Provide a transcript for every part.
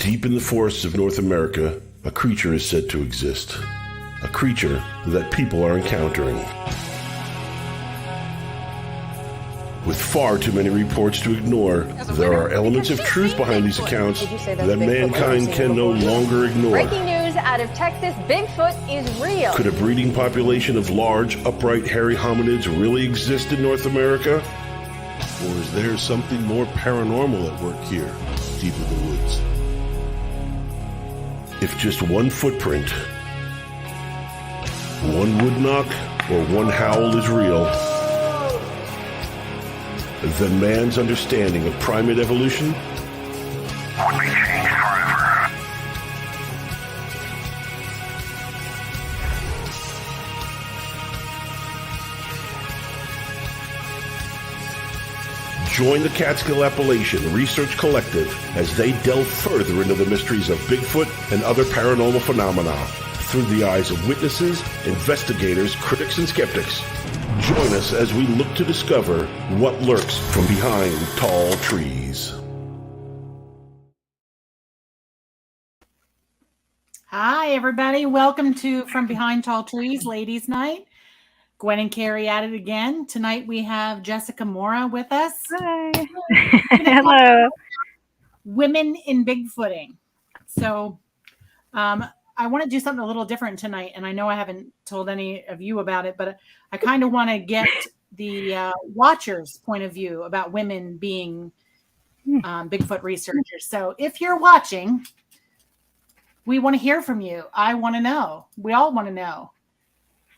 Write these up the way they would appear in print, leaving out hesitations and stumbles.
Deep in the forests of North America, a creature is said to exist. A creature that people are encountering. With far too many reports to ignore, there are elements of truth behind these accounts that mankind can no longer ignore. Breaking news out of Texas, Bigfoot is real. Could a breeding population of large, upright, hairy hominids really exist in North America? Or is there something more paranormal at work here, deep in the woods? If just one footprint, one wood knock, or one howl is real, then man's understanding of primate evolution would be changed forever. Join the Catskill Appalachian Research Collective as they delve further into the mysteries of Bigfoot and other paranormal phenomena through the eyes of witnesses, investigators, critics, and skeptics. Join us as we look to discover what lurks from behind tall trees. Hi, everybody. Welcome to From Behind Tall Trees Ladies Night. Gwen and Carey at it again. Tonight we have Jessica Mora with us. Hi. Hello. Women in Bigfooting. So I want to do something a little different tonight, and I know I haven't told any of you about it, but I kind of want to get the watchers' point of view about women being Bigfoot researchers. So if you're watching, we want to hear from you. I want to know. We all want to know.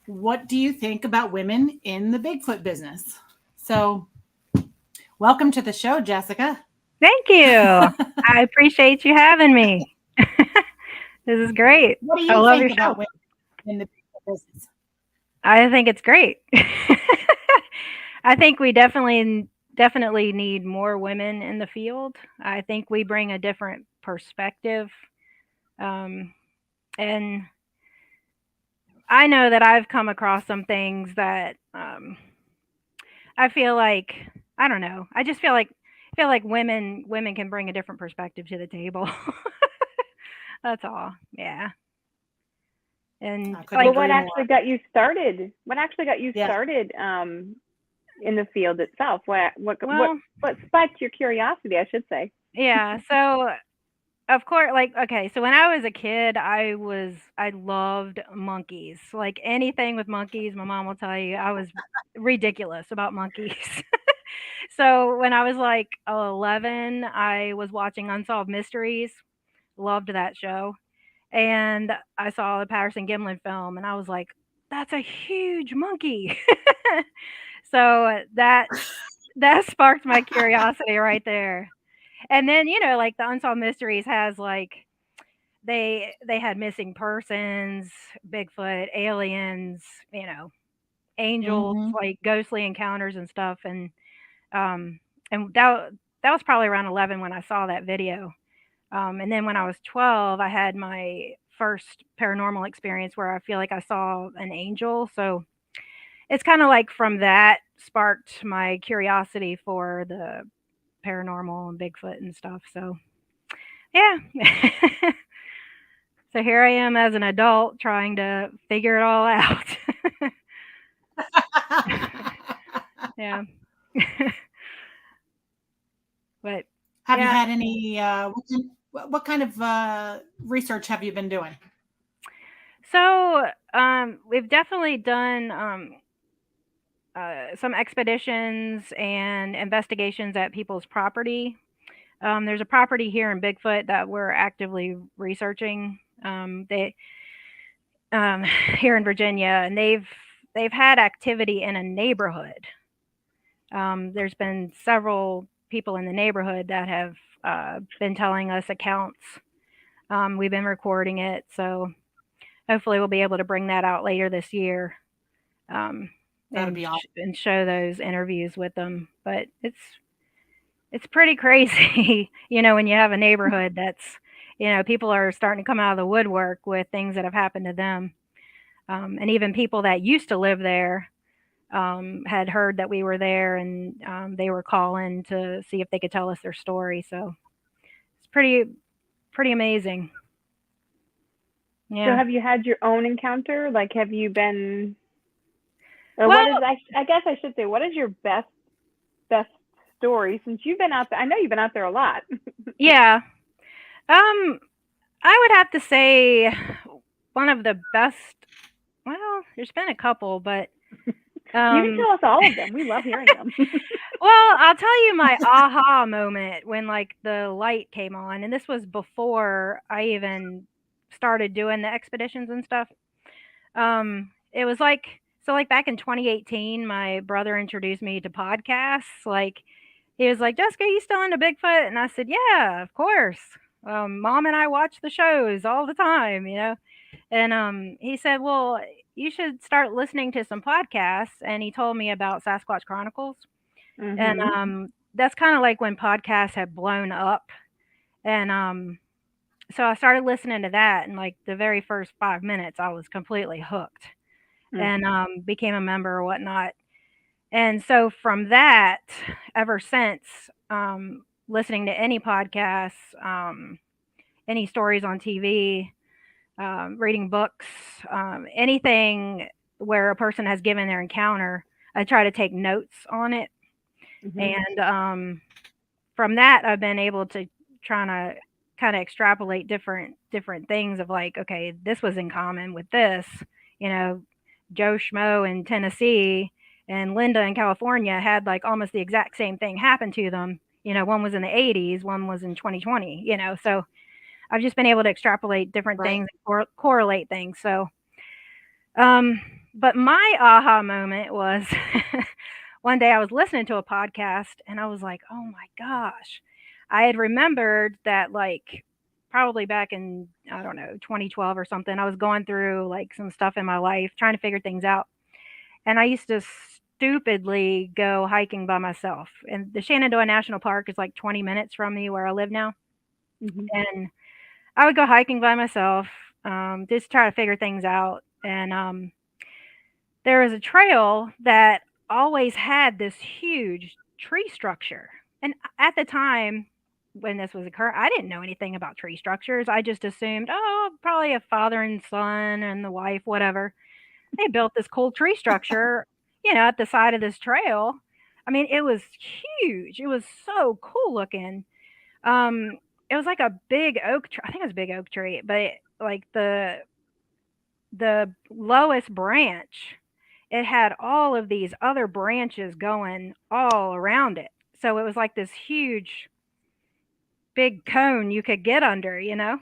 What do you think about women in the Bigfoot business? So welcome to the show, Jessica. Thank you. I appreciate you having me. This is great. What do you think about women in the Bigfoot business? I think it's great. I think we definitely need more women in the field. I think we bring a different perspective. And I know that I've come across some things that I feel like, I don't know. I just feel like women can bring a different perspective to the table. That's all. Yeah. And like, what actually got you started? What actually got you started in the field itself? What spiked your curiosity, I should say? Yeah. So of course, so when I was a kid, I loved monkeys. Like anything with monkeys, my mom will tell you I was ridiculous about monkeys. So when I was like 11, I was watching Unsolved Mysteries. Loved that show. And I saw the Patterson Gimlin film and I was like, that's a huge monkey. So that sparked my curiosity right there. And then, like the Unsolved Mysteries has like, they had missing persons, Bigfoot, aliens, angels, like ghostly encounters and stuff. And that was probably around 11 when I saw that video. And then when I was 12, I had my first paranormal experience where I feel like I saw an angel. So it's kind of like from that sparked my curiosity for the paranormal and Bigfoot and stuff. So yeah. So here I am as an adult trying to figure it all out. Yeah. But have you had any what kind of research have you been doing? So we've definitely done some expeditions and investigations at people's property. There's a property here in Bigfoot that we're actively researching. Here in Virginia, and they've had activity in a neighborhood. There's been several people in the neighborhood that have been telling us accounts. We've been recording it, so hopefully we'll be able to bring that out later this year. That'd be awesome. And show those interviews with them. But it's pretty crazy, when you have a neighborhood that's, people are starting to come out of the woodwork with things that have happened to them. And even people that used to live there had heard that we were there, and they were calling to see if they could tell us their story. So it's pretty pretty amazing. Yeah. So have you had your own encounter? Like, have you been, or Well, what is, I guess I should say, what is your best story since you've been out there? I know you've been out there a lot. Yeah. I would have to say one of the best, well, there's been a couple, but You can tell us all of them. We love hearing them. well, I'll tell you my aha moment when like the light came on, and this was before I even started doing the expeditions and stuff. It was like, so like back in 2018, my brother introduced me to podcasts. Like he was like, Jessica, you still into Bigfoot? And I said, yeah, of course. Mom and I watch the shows all the time, you know? And he said, well, you should start listening to some podcasts. And he told me about Sasquatch Chronicles. Mm-hmm. And that's kind of like when podcasts had blown up. And so I started listening to that. And like the very first 5 minutes, I was completely hooked and became a member or whatnot. And so from that, ever since, listening to any podcasts, any stories on TV, reading books, anything where a person has given their encounter, I try to take notes on it. Mm-hmm. And from that, I've been able to try to kind of extrapolate different things of like, okay, this was in common with this, you know, Joe Schmo in Tennessee and Linda in California had like almost the exact same thing happen to them. You know, one was in the 80s, one was in 2020, you know, so I've just been able to extrapolate different things or correlate things. So, but my aha moment was one day I was listening to a podcast and I was like, oh my gosh, I had remembered that like probably back in, I don't know, 2012 or something, I was going through like some stuff in my life, trying to figure things out. And I used to stupidly go hiking by myself. And the Shenandoah National Park is like 20 minutes from me where I live now. Mm-hmm. And I would go hiking by myself, just try to figure things out. And there was a trail that always had this huge tree structure. And at the time when this was occurring, I didn't know anything about tree structures. I just assumed, oh, probably a father and son and the wife, whatever. They built this cool tree structure, you know, at the side of this trail. I mean, it was huge. It was so cool looking. It was like a big oak tree. I think it was a big oak tree, but like the lowest branch, it had all of these other branches going all around it. So it was like this huge, big cone you could get under, you know?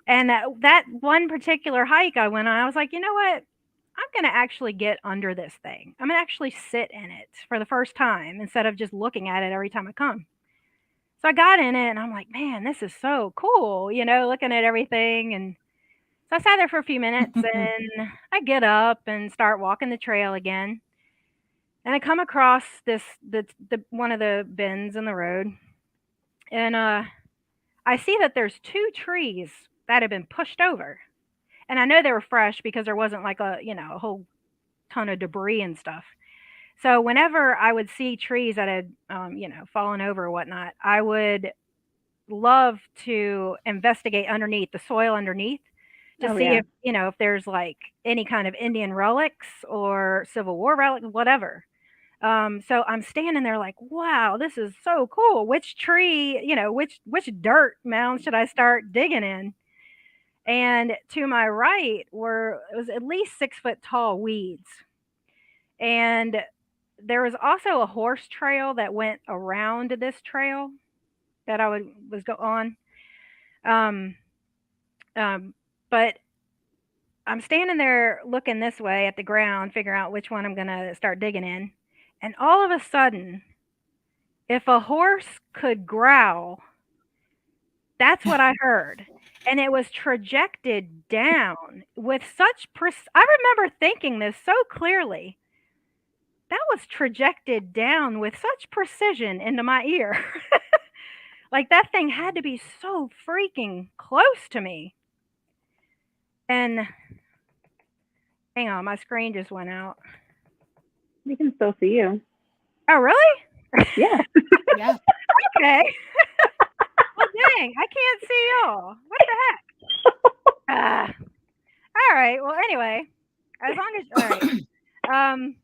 And that one particular hike I went on, I was like, you know what? I'm going to actually get under this thing. I'm going to actually sit in it for the first time instead of just looking at it every time I come. So I got in it and I'm like, man, this is so cool, you know, looking at everything. And so I sat there for a few minutes and I get up and start walking the trail again. And I come across the one of the bends in the road. And I see that there's 2 trees that have been pushed over. And I know they were fresh because there wasn't like a whole ton of debris and stuff. So whenever I would see trees that had, fallen over or whatnot, I would love to investigate underneath the soil underneath to see if, if there's like any kind of Indian relics or Civil War relics, whatever. So I'm standing there like, wow, this is so cool. Which tree, which dirt mound should I start digging in? And to my right it was at least 6 foot tall weeds. And there was also a horse trail that went around this trail that I was go on. But I'm standing there looking this way at the ground, figuring out which one I'm going to start digging in. And all of a sudden, if a horse could growl, that's what I heard. And it was trajected down with such I remember thinking this so clearly. That was trajected down with such precision into my ear. Like that thing had to be so freaking close to me. And hang on, my screen just went out. We can still see you. Oh, really? Yeah. Yeah. Okay. Well, dang, I can't see y'all. What the heck? All right. Well, anyway, as long as all right.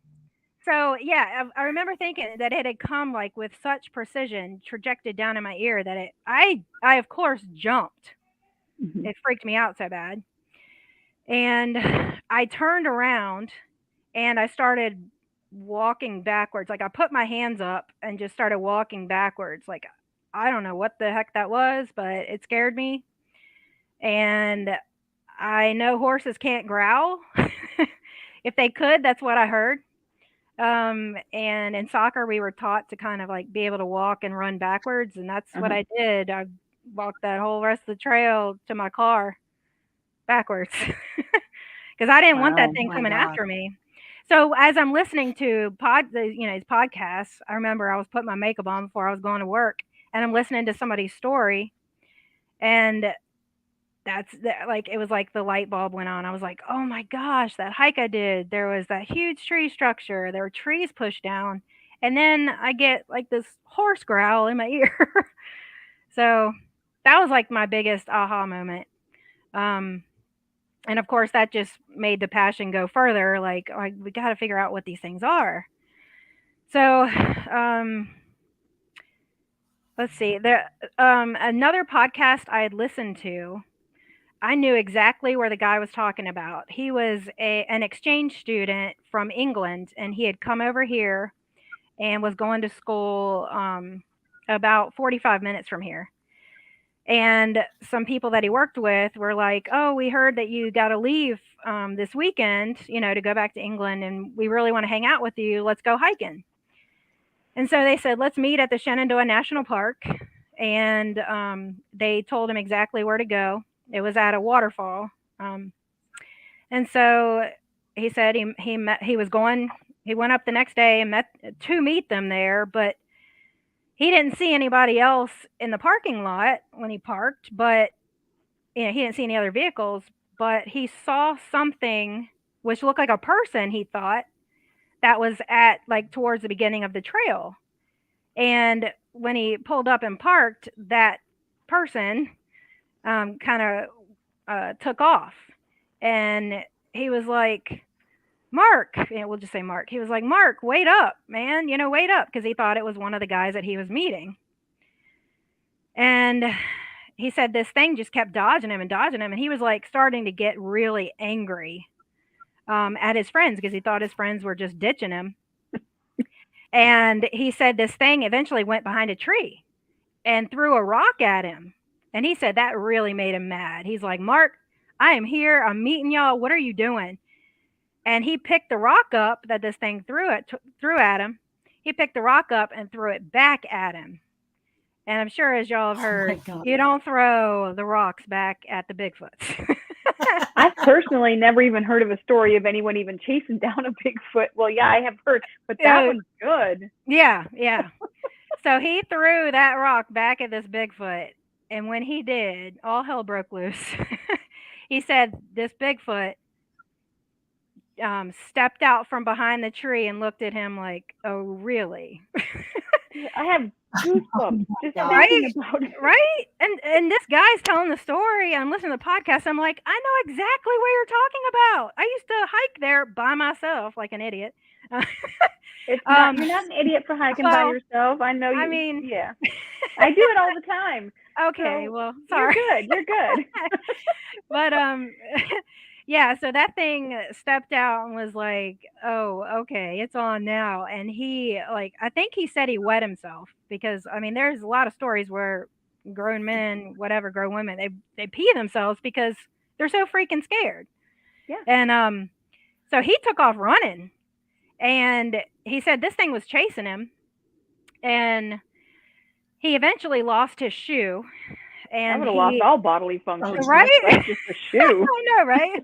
So yeah, I remember thinking that it had come like with such precision, trajected down in my ear that I of course jumped. Mhm. It freaked me out so bad, and I turned around and I started walking backwards. Like I put my hands up and just started walking backwards. Like I don't know what the heck that was, but it scared me. And I know horses can't growl. If they could, that's what I heard. And in soccer, we were taught to kind of like be able to walk and run backwards, and that's what I did. I walked that whole rest of the trail to my car backwards because I didn't want that thing coming after me. So as I'm listening to these podcasts, I remember I was putting my makeup on before I was going to work, and I'm listening to somebody's story, and like it was like the light bulb went on. I was like, oh my gosh, that hike I did, there was that huge tree structure, there were trees pushed down, and then I get like this horse growl in my ear. So that was like my biggest aha moment. And of course that just made the passion go further, like we got to figure out what these things are. So let's see, there another podcast I had listened to, I knew exactly where the guy was talking about. He was an exchange student from England, and he had come over here and was going to school about 45 minutes from here. And some people that he worked with were like, oh, we heard that you got to leave this weekend, to go back to England, and we really want to hang out with you. Let's go hiking. And so they said, let's meet at the Shenandoah National Park. And they told him exactly where to go. It was at a waterfall. And so he said he went up the next day and met to meet them there, but he didn't see anybody else in the parking lot when he parked, but he didn't see any other vehicles, but he saw something which looked like a person, he thought, that was at like towards the beginning of the trail. And when he pulled up and parked, that person kind of took off, and he was like, Mark, we'll just say Mark. He was like, Mark, wait up, man, wait up, because he thought it was one of the guys that he was meeting. And he said this thing just kept dodging him, and he was like starting to get really angry at his friends because he thought his friends were just ditching him. And he said this thing eventually went behind a tree and threw a rock at him. And he said that really made him mad. He's like, Mark, I am here. I'm meeting y'all. What are you doing? And he picked the rock up that this thing threw at him. He picked the rock up and threw it back at him. And I'm sure, as y'all have heard, you don't throw the rocks back at the Bigfoots. I've personally never even heard of a story of anyone even chasing down a Bigfoot. Well, yeah, I have heard, but that one's good. Yeah. So he threw that rock back at this Bigfoot. And when he did, all hell broke loose. He said this Bigfoot stepped out from behind the tree and looked at him like, oh, really? I have goosebumps just thinking about it. Right? And this guy's telling the story. I'm listening to the podcast. I'm like, I know exactly what you're talking about. I used to hike there by myself like an idiot. It's not, you're not an idiot for hiking by yourself. I know you. I mean, yeah. I do it all the time. Okay, so well, sorry. You're good. But yeah, so that thing stepped out and was like, oh, okay, it's on now. And he, like, I think he said he wet himself because, I mean, there's a lot of stories where grown men, whatever, grown women, they pee themselves because they're so freaking scared. Yeah. And so he took off running, and he said this thing was chasing him, and he eventually lost his shoe. And I would have lost all bodily functions. Right? That's just a shoe. I know, right?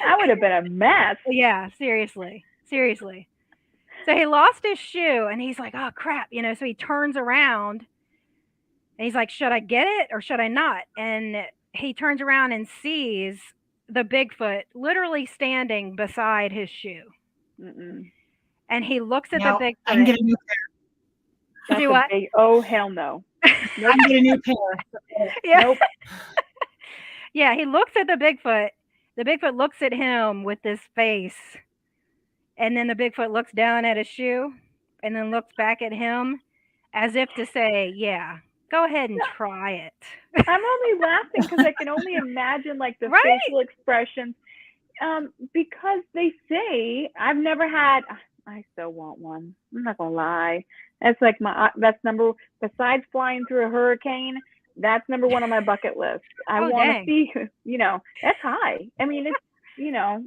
That would have been a mess. Yeah, seriously. So he lost his shoe, and he's like, oh, crap. So he turns around, and he's like, should I get it or should I not? And he turns around and sees the Bigfoot literally standing beside his shoe. Mm-mm. And he looks at the Bigfoot. I can get a new pair. That's Do what? Oh, hell no. Nope. I can get a new pair. Yeah. Nope. Yeah, he looks at the Bigfoot. The Bigfoot looks at him with this face. And then the Bigfoot looks down at his shoe and then looks back at him as if to say, yeah, go ahead and try it. I'm only laughing because I can only imagine like the Right? facial expressions. Because they say, I've never had, I still want one. I'm not gonna lie. That's like that's besides flying through a hurricane, that's number one on my bucket list. I want to see, that's high. I mean, it's,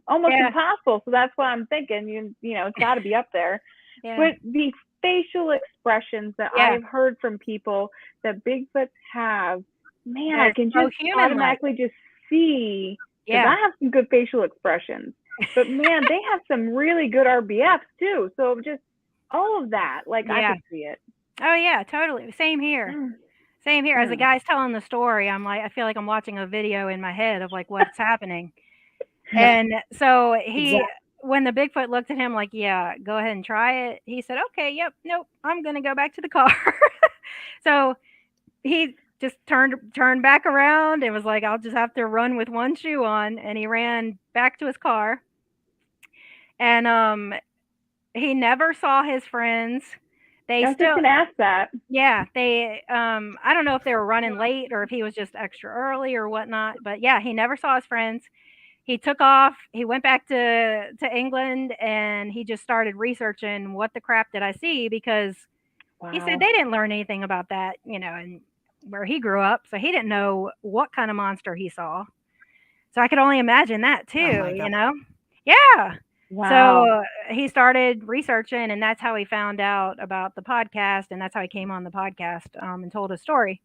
almost impossible. So that's what I'm thinking. It's got to be up there. Yeah. But the facial expressions that I've heard from people that Bigfoots have, man, I can just automatically just see. Yeah. I have some good facial expressions. But man, they have some really good RBFs too. So just all of that, I can see it. Oh yeah, totally. Same here. Same here. As the guy's telling the story, I feel like I'm watching a video in my head of what's happening. And so when the Bigfoot looked at him go ahead and try it, he said, okay, yep, nope, I'm going to go back to the car. So he just turned back around and was like, I'll just have to run with one shoe on. And he ran back to his car. And he never saw his friends. I was just going to ask that. Yeah, I don't know if they were running late or if he was just extra early or whatnot. But yeah, he never saw his friends. He took off. He went back to England and he just started researching what the crap did I see, because he said they didn't learn anything about that, and where he grew up. So he didn't know what kind of monster he saw. So I could only imagine that too, Yeah. Wow. So he started researching, and that's how he found out about the podcast, and that's how he came on the podcast and told his story.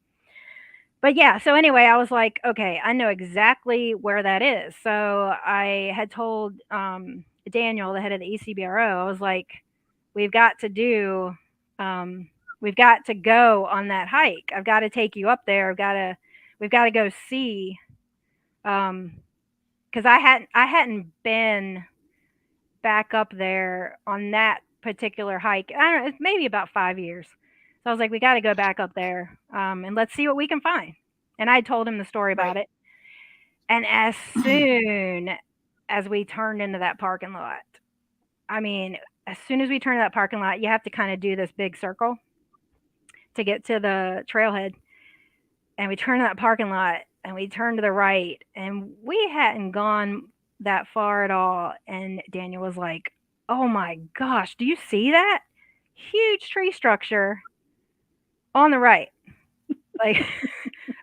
But yeah, so anyway, I was like, okay, I know exactly where that is. So I had told Daniel, the head of the ECBRO, I was like, we've got to go on that hike. I've got to take you up there. We've got to go see, because I hadn't been back up there on that particular hike. I don't know, it's maybe about 5 years. So I was like, we got to go back up there and let's see what we can find. And I told him the story about it. And as soon as we turned into that parking lot, as soon as we turned to that parking lot, you have to kind of do this big circle to get to the trailhead. And we turned to that parking lot and we turned to the right, and we hadn't gone that far at all. And Daniel was like, oh my gosh, do you see that huge tree structure on the right?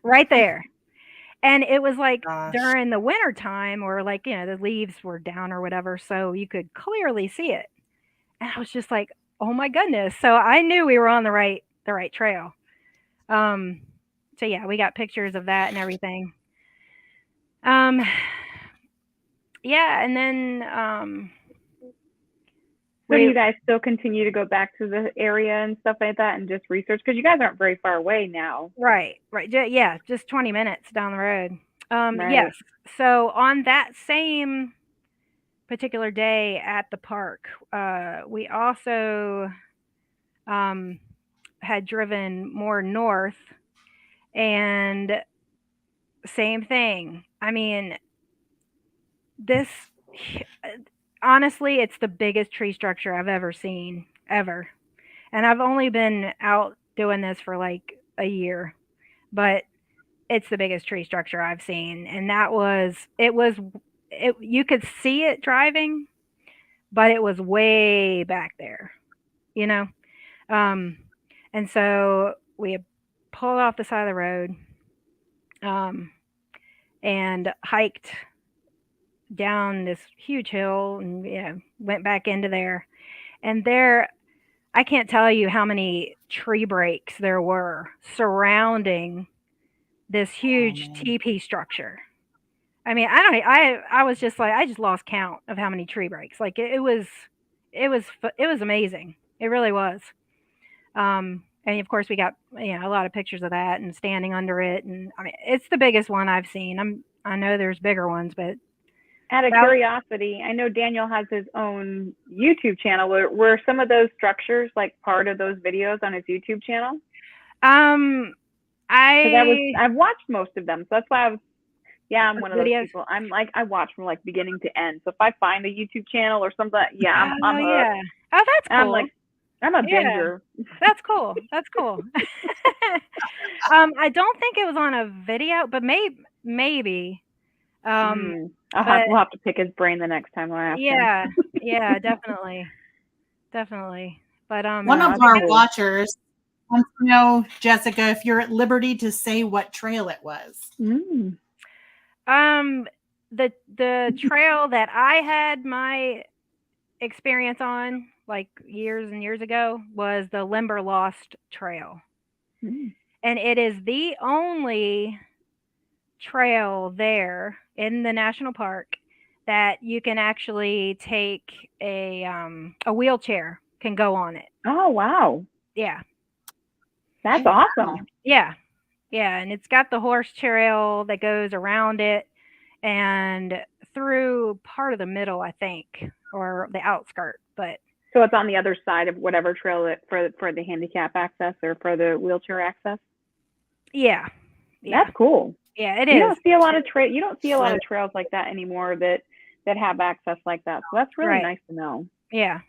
Right there. And it was during the winter time, or the leaves were down or whatever, so you could clearly see it. And I was just like, oh my goodness. So I knew we were on the right trail. So yeah, we got pictures of that and everything. Yeah, and then so do you guys still continue to go back to the area and stuff like that and just research? Because you guys aren't very far away now. Right. Yeah, just 20 minutes down the road. Right. Yes. So on that same particular day at the park, we also had driven more north, and same thing. Honestly, it's the biggest tree structure I've ever seen, ever. And I've only been out doing this for a year, but it's the biggest tree structure I've seen. And you could see it driving, but it was way back there, and so we pulled off the side of the road, and hiked down this huge hill and went back into there. And there, I can't tell you how many tree breaks there were surrounding this huge teepee structure. I was just I just lost count of how many tree breaks. It was amazing. It really was. And of course we got a lot of pictures of that and standing under it, and it's the biggest one I've seen. I know there's bigger ones, but out of curiosity, I know Daniel has his own YouTube channel. Were some of those structures part of those videos on his YouTube channel? I've watched most of them, so that's why I was. Yeah, I'm one of those Videos. people. I'm like, I watch from like beginning to end. So if I find a YouTube channel or something, yeah, I'm hooked. Yeah. Oh, that's cool. I'm like, I'm a Yeah. binger. That's cool. That's cool. I don't think it was on a video, but maybe. We'll but have to pick his brain the next time I ask him. yeah, definitely. But One of that's our cool. watchers wants to know, Jessica, if you're at liberty to say what trail it was. The trail that I had my experience on like years and years ago was the Limberlost Trail. And it is the only trail there in the national park that you can actually take a wheelchair can go on it. Oh, wow. Yeah. That's awesome. Yeah. And it's got the horse trail that goes around it and through part of the middle, I think, or the outskirt. But so it's on the other side of whatever trail that for the handicap access or for the wheelchair access. Yeah. That's cool. Yeah, it is. You don't see a lot of trails like that anymore that have access like that. So that's really nice to know. Yeah.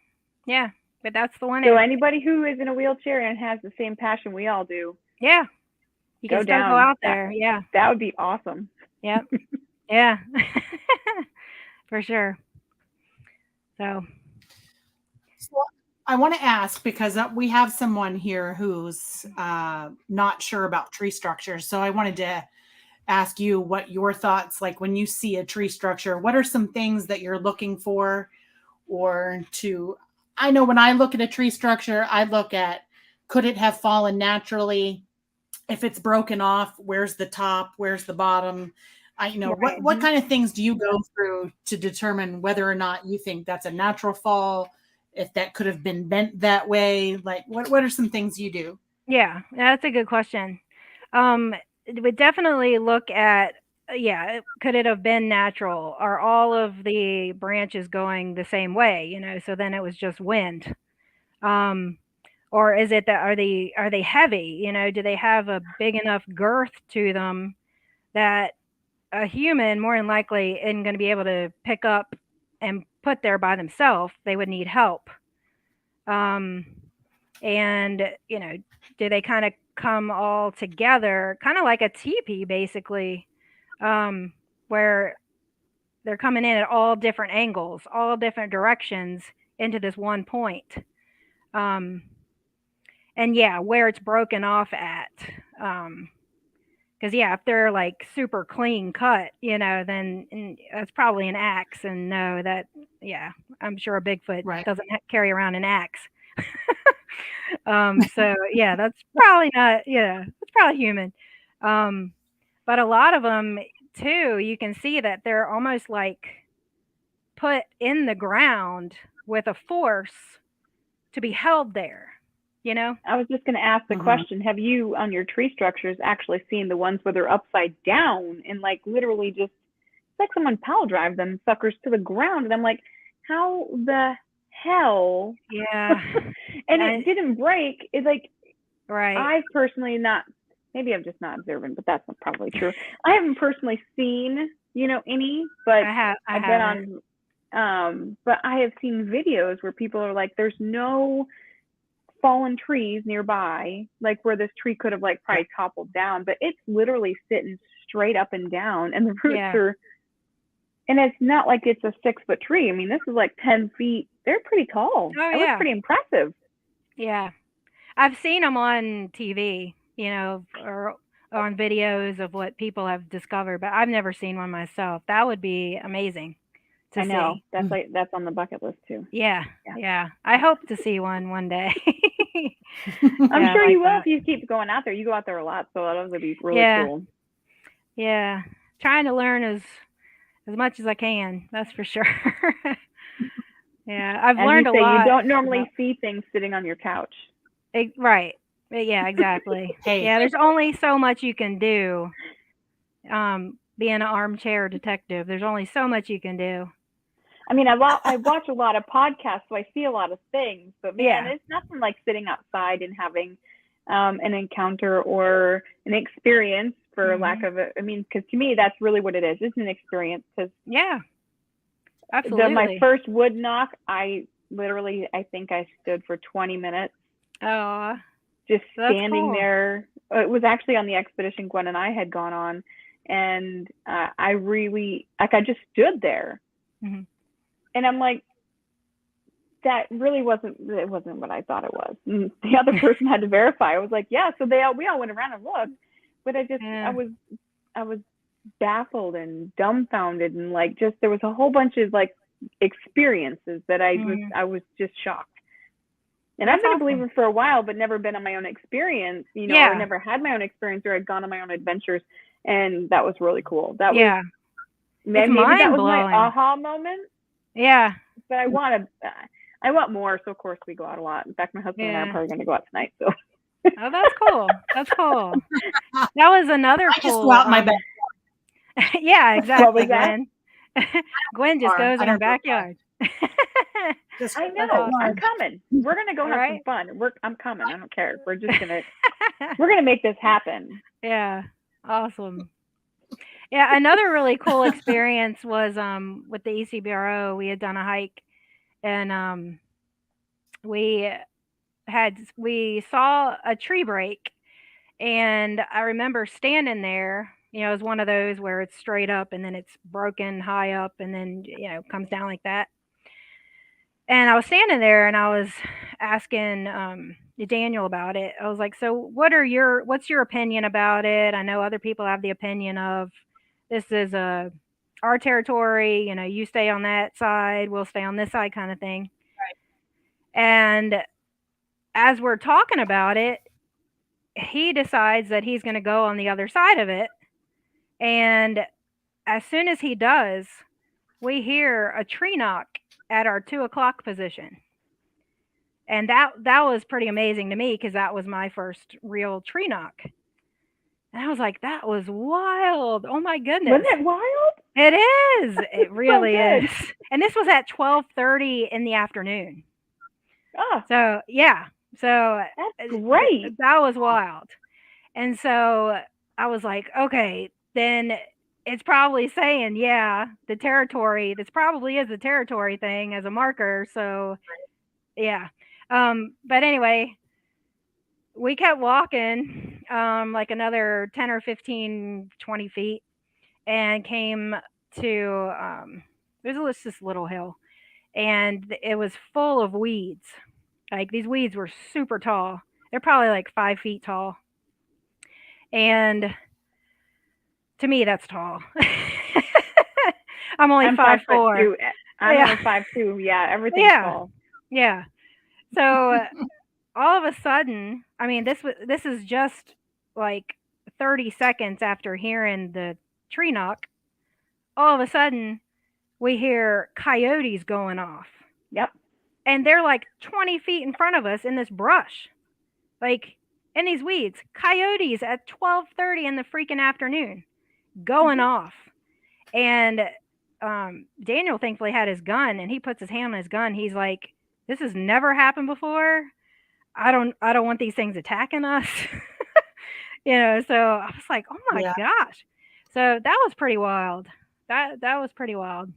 But that's the one. So anybody who is in a wheelchair and has the same passion we all do. Yeah. You can still go out there. Yeah. That would be awesome. Yep. Yeah. For sure. So I want to ask, because we have someone here who's not sure about tree structures. So I wanted to ask you what your thoughts, like when you see a tree structure, what are some things that you're looking for, I know when I look at a tree structure, I look at, could it have fallen naturally? If it's broken off, where's the top? Where's the bottom? What kind of things do you go through to determine whether or not you think that's a natural fall? If that could have been bent that way, like what are some things you do? Yeah, that's a good question. We definitely look at, could it have been natural? Are all of the branches going the same way? So then it was just wind. Or is it that are they heavy? Do they have a big enough girth to them that a human more than likely isn't going to be able to pick up and put there by themselves? They would need help. And do they kind of come all together, kind of like a teepee, basically, where they're coming in at all different angles, all different directions into this one point. And where it's broken off at. Because if they're like super clean cut, then that's probably an axe. And no, I'm sure a Bigfoot doesn't carry around an axe. So that's probably not. It's probably human. But a lot of them too, you can see that they're almost like put in the ground with a force to be held there. I was just going to ask the question, have you on your tree structures actually seen the ones where they're upside down and like literally just, it's like someone pile drive them suckers to the ground, and I'm like, how the hell? Yeah. And it didn't break. It's like, I've personally not, maybe I'm just not observant, but that's probably true. I haven't personally seen, any, but I've been on, but I have seen videos where people are like, there's no fallen trees nearby, like where this tree could have like probably toppled down, but it's literally sitting straight up and down, and the roots are, and it's not like it's a 6-foot tree. I mean, this is like 10 feet. They're pretty tall. That was pretty impressive. Yeah. I've seen them on TV, or on videos of what people have discovered, but I've never seen one myself. That would be amazing. I know. That's on the bucket list too. Yeah. I hope to see one day. I'm sure you will if you keep going out there. You go out there a lot, so that would be really cool. Yeah. Trying to learn as much as I can. That's for sure. I've learned a lot. You don't normally see things sitting on your couch. Right. Yeah, exactly. There's only so much you can do. Being an armchair detective, there's only so much you can do. I mean, I watch a lot of podcasts, so I see a lot of things. But man, it's nothing like sitting outside and having an encounter or an experience, for lack of it. I mean, because to me, that's really what it is. It's an experience. Because absolutely. My first wood knock, I think I stood for 20 minutes. Oh, just standing there. It was actually on the expedition Gwen and I had gone on, and I really, like, I just stood there, and I'm like, that really wasn't what I thought it was. And the other person had to verify. I was like, yeah. So we all went around and looked, but I was baffled and dumbfounded, and like, just, there was a whole bunch of like experiences that I was just shocked. And I've been a believer for a while, but never been on my own experience, or never had my own experience, or had gone on my own adventures. And that was really cool. That was, maybe that was my aha moment. Yeah. But I want more. So of course we go out a lot. In fact, my husband and I are probably going to go out tonight. So. Oh, that's cool. That's cool. That was another cool. Just go out in my bed. Yeah, exactly. What was that? Gwen. Gwen just goes in her backyard. I know. I'm coming. We're gonna go have some fun. I'm coming. I don't care. We're gonna make this happen. Yeah. Awesome. Yeah. Another really cool experience was with the ECBRO. We had done a hike, and we saw a tree break, and I remember standing there. It was one of those where it's straight up and then it's broken high up and then comes down like that. And I was standing there and I was asking Daniel about it. I was like, so what's your opinion about it? I know other people have the opinion of this is our territory, you stay on that side, we'll stay on this side, kind of thing. Right. And as we're talking about it, he decides that he's going to go on the other side of it. And as soon as he does, we hear a tree knock at our 2:00 position. And that was pretty amazing to me, because that was my first real tree knock. And I was like, that was wild. Oh my goodness. Wasn't it wild? It is. It really is. And this was at 12:30 in the afternoon. Oh. So yeah. So that's great. That was wild. And so I was like, okay, then it's probably saying, the territory, this probably is the territory thing as a marker. So yeah. But anyway, we kept walking, like another 10 or 15, 20 feet, and came to, there's this little hill, and it was full of weeds. Like, these weeds were super tall. They're probably like 5 feet tall. And to me, that's tall. I'm only 5'4". I'm only 5'2". Yeah, everything's tall. Yeah. So all of a sudden, I mean, this is just like 30 seconds after hearing the tree knock. All of a sudden, we hear coyotes going off. Yep. And they're like 20 feet in front of us in this brush, like in these weeds. Coyotes at 12:30 in the freaking afternoon, going off. And Daniel thankfully had his gun, and he puts his hand on his gun. He's like, "This has never happened before. I don't want these things attacking us." So I was like, "Oh my gosh!" So that was pretty wild. That was pretty wild.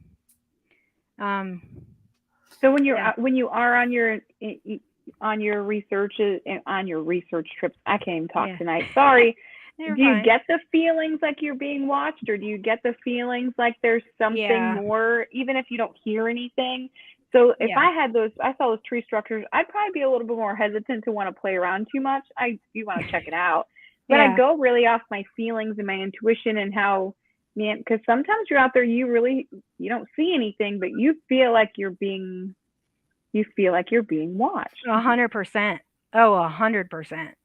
So when you are on your research trips, I can't even talk tonight. Sorry. Do you get the feelings like you're being watched, or do you get the feelings like there's something more, even if you don't hear anything? So if I saw those tree structures, I'd probably be a little bit more hesitant to want to play around too much. I do want to check it out, but I go really off my feelings and my intuition and how, man, because sometimes you're out there, you don't see anything, but you feel like you're being watched. 100%. Oh, 100%.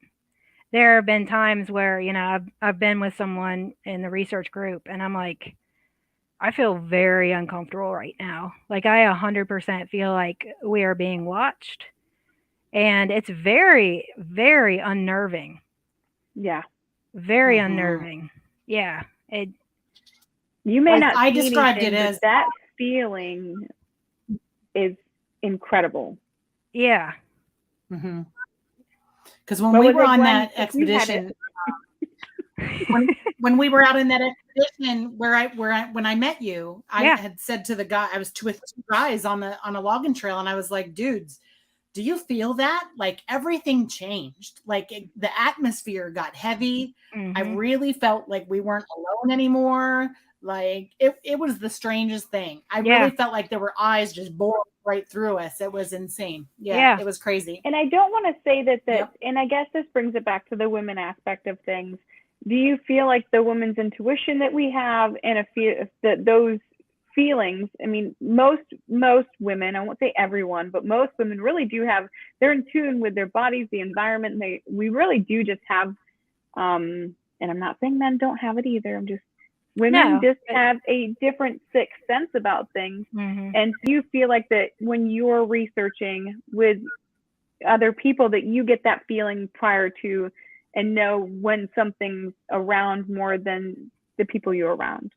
There have been times where, I've been with someone in the research group, and I'm like, I feel very uncomfortable right now. Like, I 100% feel like we are being watched, and it's very, very unnerving. Yeah. Very unnerving. Yeah. You may not. I described it as that feeling is incredible. Yeah. Because Because when What we was were it, on Gwen? that Because you had expedition, it. when we were out in that expedition when I met you, I Yeah. had said to the guy, I was with two guys on a logging trail, and I was like, dudes, do you feel that? Like everything changed. Like the atmosphere got heavy. I Mhm. really felt like we weren't alone anymore. Like it was the strangest thing. I Yeah. really felt like there were eyes just boring right through us. It was insane. Yeah, Yeah. it was crazy. And I don't want to say that, Yep. and I guess this brings it back to the women aspect of things. Do you feel like the women's intuition that we have and that those feelings, I mean, most women, I won't say everyone, but most women really do have, they're in tune with their bodies, the environment, and we really do just have, and I'm not saying men don't have it either. I'm just, women No, just but- have a different sixth sense about things. Mhm. And do you feel like that when you're researching with other people that you get that feeling prior to and know when something's around more than the people you're around?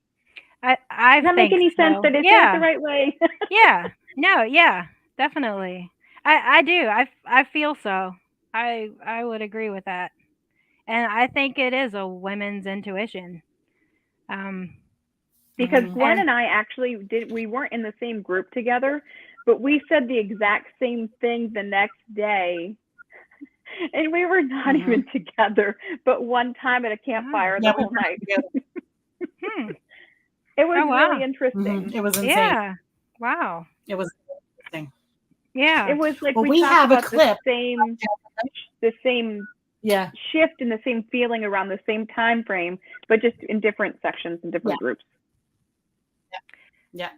I Does that make think any sense so. that it's Yeah. the right way? Yeah. No, yeah, definitely. I do. I feel so. I would agree with that. And I think it is a women's intuition. Because Mhm. Gwen and I actually we weren't in the same group together, but we said the exact same thing the next day. And we were not even together, but one time at a campfire the Yeah, we whole were night. together. It was Oh, wow. really interesting. Mhm. It was insane. Yeah. Wow. It was interesting. Yeah. It was like Well, we talked have a about clip. the same Yeah. shift and the same feeling around the same time frame, but just in different sections and different groups. Yeah.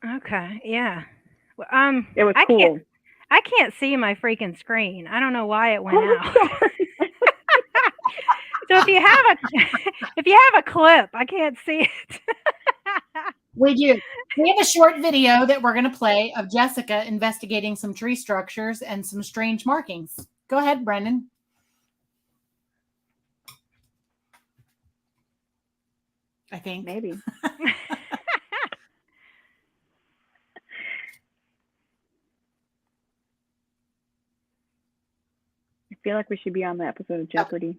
Okay. Yeah. Well, It was I cool. can't see my freaking screen. I don't know why it went Oh, out. sorry. So if you have a clip, I can't see it. We do. We have a short video that we're going to play of Jessica investigating some tree structures and some strange markings. Go ahead, Brendan. I think. Maybe. I feel like we should be on the episode of Jeopardy.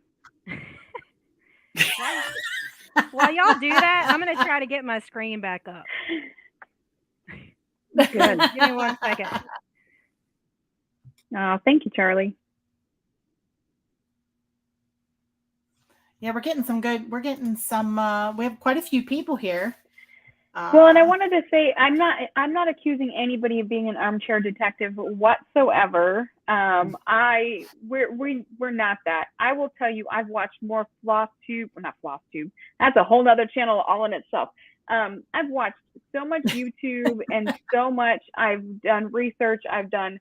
While y'all do that, I'm going to try to get my screen back up. Good. Give me 1 second. Oh, thank you, Charlie. Yeah, we're getting some. We have quite a few people here. Well, and I wanted to say I'm not accusing anybody of being an armchair detective whatsoever. We're not that. I will tell you, I've watched more not FlossTube. That's a whole nother channel all in itself. I've watched so much YouTube and so much. I've done research. I've done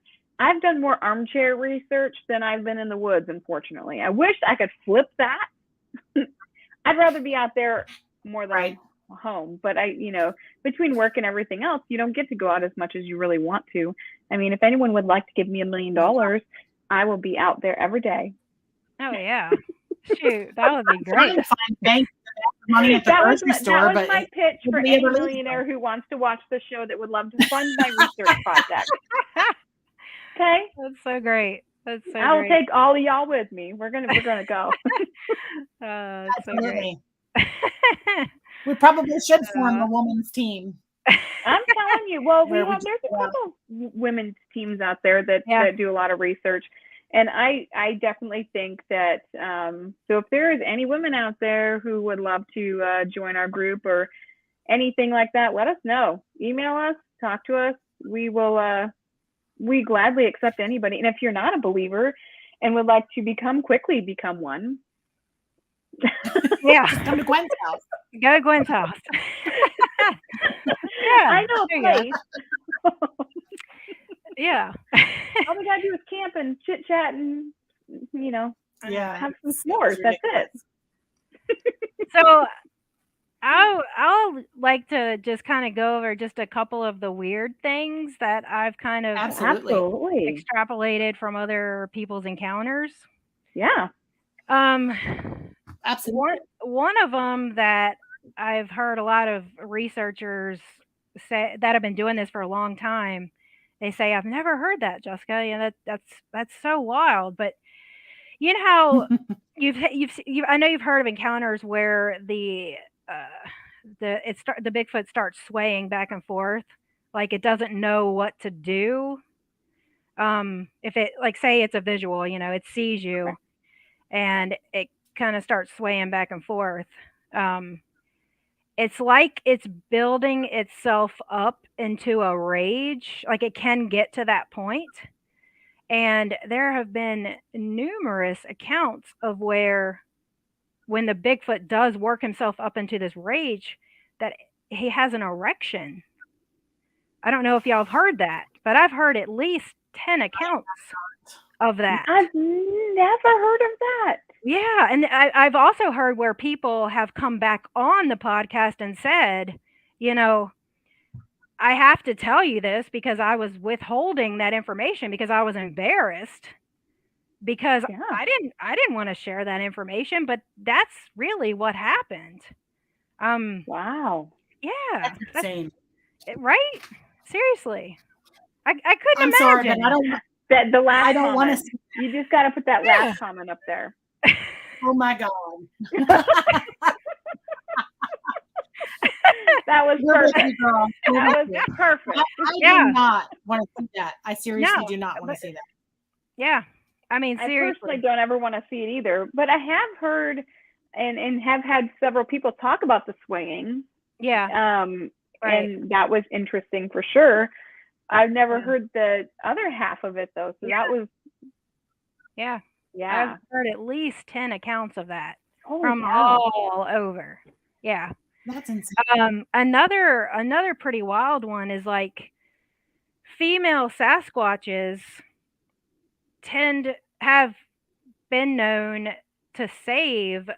more armchair research than I've been in the woods. Unfortunately, I wish I could flip that. I'd rather be out there more than home, but between work and everything else, you don't get to go out as much as you really want to. I mean, if anyone would like to give me $1 million, I will be out there every day. Oh yeah, shoot, that would be great. Money at the grocery store, that was my pitch for any millionaire who wants to watch the show that would love to fund my research project. Okay, that's so great. That's so I will great. take all of y'all with me. We're gonna go. That's so great. We probably should form a woman's team. I'm telling you. Well, there's a couple women's teams out there that do a lot of research, and I definitely think that. So if there is any women out there who would love to join our group or anything like that, let us know. Email us, talk to us. We will. We gladly accept anybody. And if you're not a believer and would like to quickly become one. Yeah. Just come to Gwen's house. Go to Gwen's house. Yeah. I know a place. Yeah. All we gotta do is camp and chit chat and have some s'mores. That's it. So I'll like to just kind of go over just a couple of the weird things that I've kind of absolutely extrapolated from other people's encounters. Yeah. Absolutely. One of them that I've heard a lot of researchers say that have been doing this for a long time. They say, I've never heard that, Jessica. That's so wild. But You know how I know you've heard of encounters where the Bigfoot starts swaying back and forth, like it doesn't know what to do. If it, like, say it's a visual, it sees you and it kind of starts swaying back and forth. It's like it's building itself up into a rage, like it can get to that point. And there have been numerous accounts of where when the Bigfoot does work himself up into this rage, that he has an erection. I don't know if y'all have heard that, but I've heard at least 10 accounts of that. I've never heard of that. Yeah, and I've also heard where people have come back on the podcast and said, I have to tell you this because I was withholding that information because I was embarrassed because I didn't want to share that information, but that's really what happened. Wow. Yeah. That's insane. Right? Seriously. I couldn't I'm imagine. sorry, but I don't. The last I don't want to. comment. You just got to put that last comment up there. Oh my God. That was You're with perfect. me, girl. You're That with was me. perfect. I do not want to see that. I seriously do not want to see that. Yeah. I mean, I seriously. personally don't ever want to see it either, but I have heard and have had several people talk about the swaying. Yeah. Right. And that was interesting for sure. I've never heard the other half of it though, so that was. Yeah. Yeah. I've heard at least 10 accounts of that Holy from cow. all over. Yeah. That's insane. Another pretty wild one is like female Sasquatches have been known to save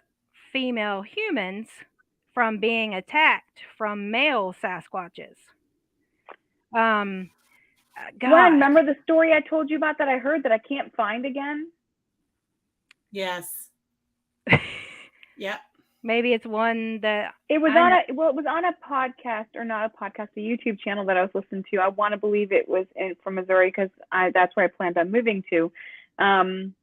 female humans from being attacked from male Sasquatches. Gwen, God. remember the story I told you about that I heard that I can't find again? Yes. Yep. Maybe it's one that it was on a podcast, or not a podcast, a YouTube channel that I was listening to. I want to believe it was from Missouri because that's where I planned on moving to. And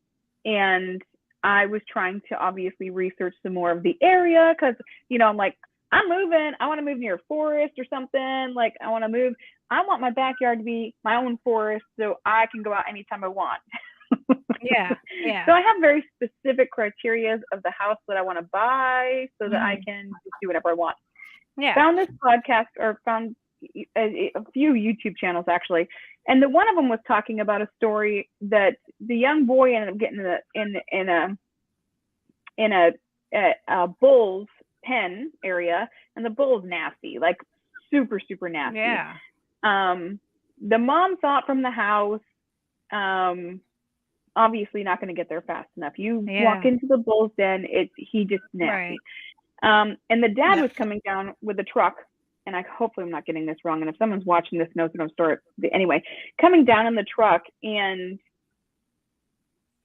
I was trying to obviously research some more of the area because, I'm like, I'm moving. I want to move near a forest or something. Like, I want to move. I want my backyard to be my own forest so I can go out anytime I want. Yeah. So I have very specific criteria of the house that I want to buy so that I can just do whatever I want. Yeah. Found this podcast, or found a few YouTube channels actually, and one of them was talking about a story that the young boy ended up getting in a bull's pen area, and the bull's nasty, like super nasty. Yeah. The mom thought from the house, obviously not going to get there fast enough. You walk into the bull's den, he just nasty. Right. And the dad was coming down with a truck, and hopefully I'm not getting this wrong, and if someone's watching this knows what I'm story. Anyway, coming down in the truck and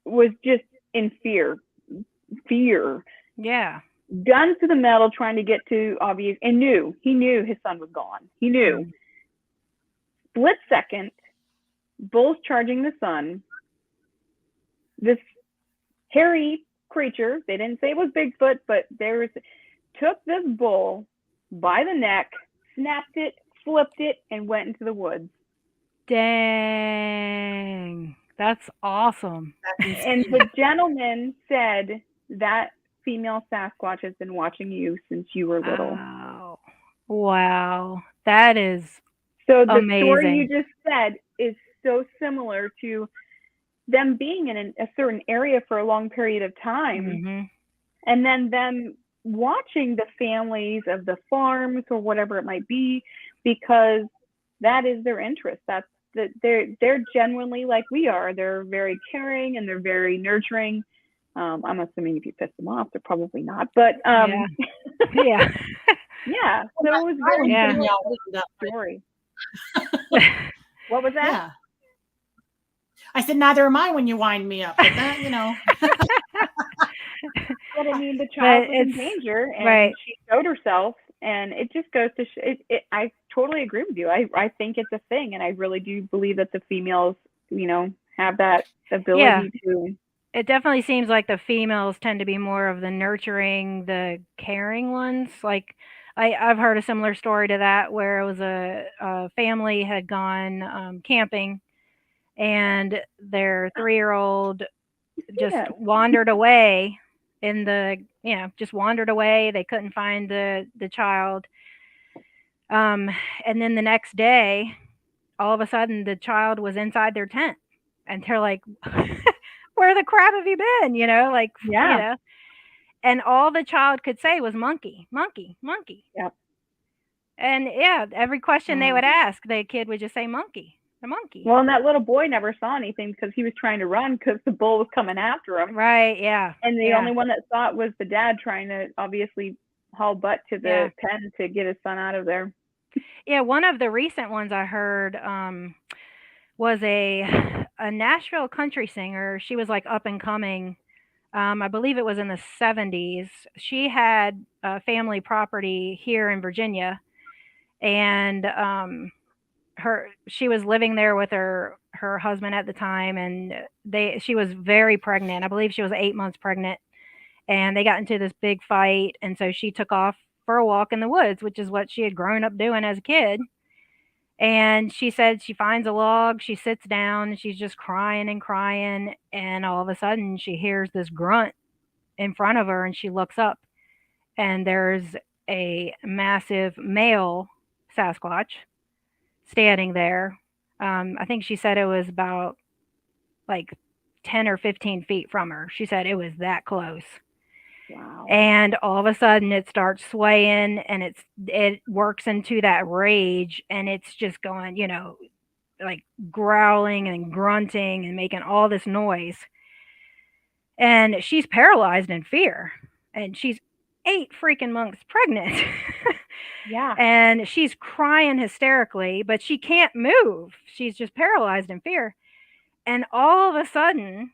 was just in fear. Yeah. Guns to the metal, trying to get to obvious, and he knew his son was gone. He knew. Split second, bull's charging the son. This hairy creature, they didn't say it was Bigfoot, but took this bull by the neck, snapped it, flipped it, and went into the woods. Dang. That's awesome. And the gentleman said that female Sasquatch has been watching you since you were little. Wow. That is so the amazing. Story you just said is so similar to them being in a certain area for a long period of time, and then them watching the families of the farms or whatever it might be, because that is their interest. They're genuinely like we are. They're very caring and they're very nurturing. I'm assuming if you piss them off, they're probably not. But yeah. Yeah. So it was very story. What was that? Yeah. I said, neither am I when you wind me up. But that, But I mean, the child was in danger, and she showed herself, and it just goes to I totally agree with you. I think it's a thing, and I really do believe that the females, have that ability to. it definitely seems like the females tend to be more of the nurturing, the caring ones. Like I've heard a similar story to that where it was a family had gone camping and their 3-year-old just Yeah. wandered away just wandered away. They couldn't find the child. And then the next day, all of a sudden the child was inside their tent. And they're like, where the crap have you been? Yeah. And all the child could say was monkey, monkey, monkey. Yep. And yeah, every question they would ask, the kid would just say monkey, a monkey. Well, and that little boy never saw anything because he was trying to run because the bull was coming after him. Right, yeah. And the only one that saw it was the dad trying to obviously haul butt to the pen to get his son out of there. Yeah, one of the recent ones I heard was a Nashville country singer. She was like up and coming. I believe it was in the 70s. She had family property here in Virginia, and she was living there with her husband at the time, and she was very pregnant. I believe she was 8 months pregnant, and they got into this big fight, and so she took off for a walk in the woods, which is what she had grown up doing as a kid. And she said she finds a log, she sits down, and she's just crying and crying, and all of a sudden she hears this grunt in front of her, and she looks up, and there's a massive male Sasquatch standing there. I think she said it was about like 10 or 15 feet from her. She said it was that close. Wow. And all of a sudden it starts swaying, and it works into that rage, and it's just going, like growling and grunting and making all this noise. And she's paralyzed in fear, and she's 8 freaking months pregnant. Yeah. And she's crying hysterically, but she can't move. She's just paralyzed in fear. And all of a sudden,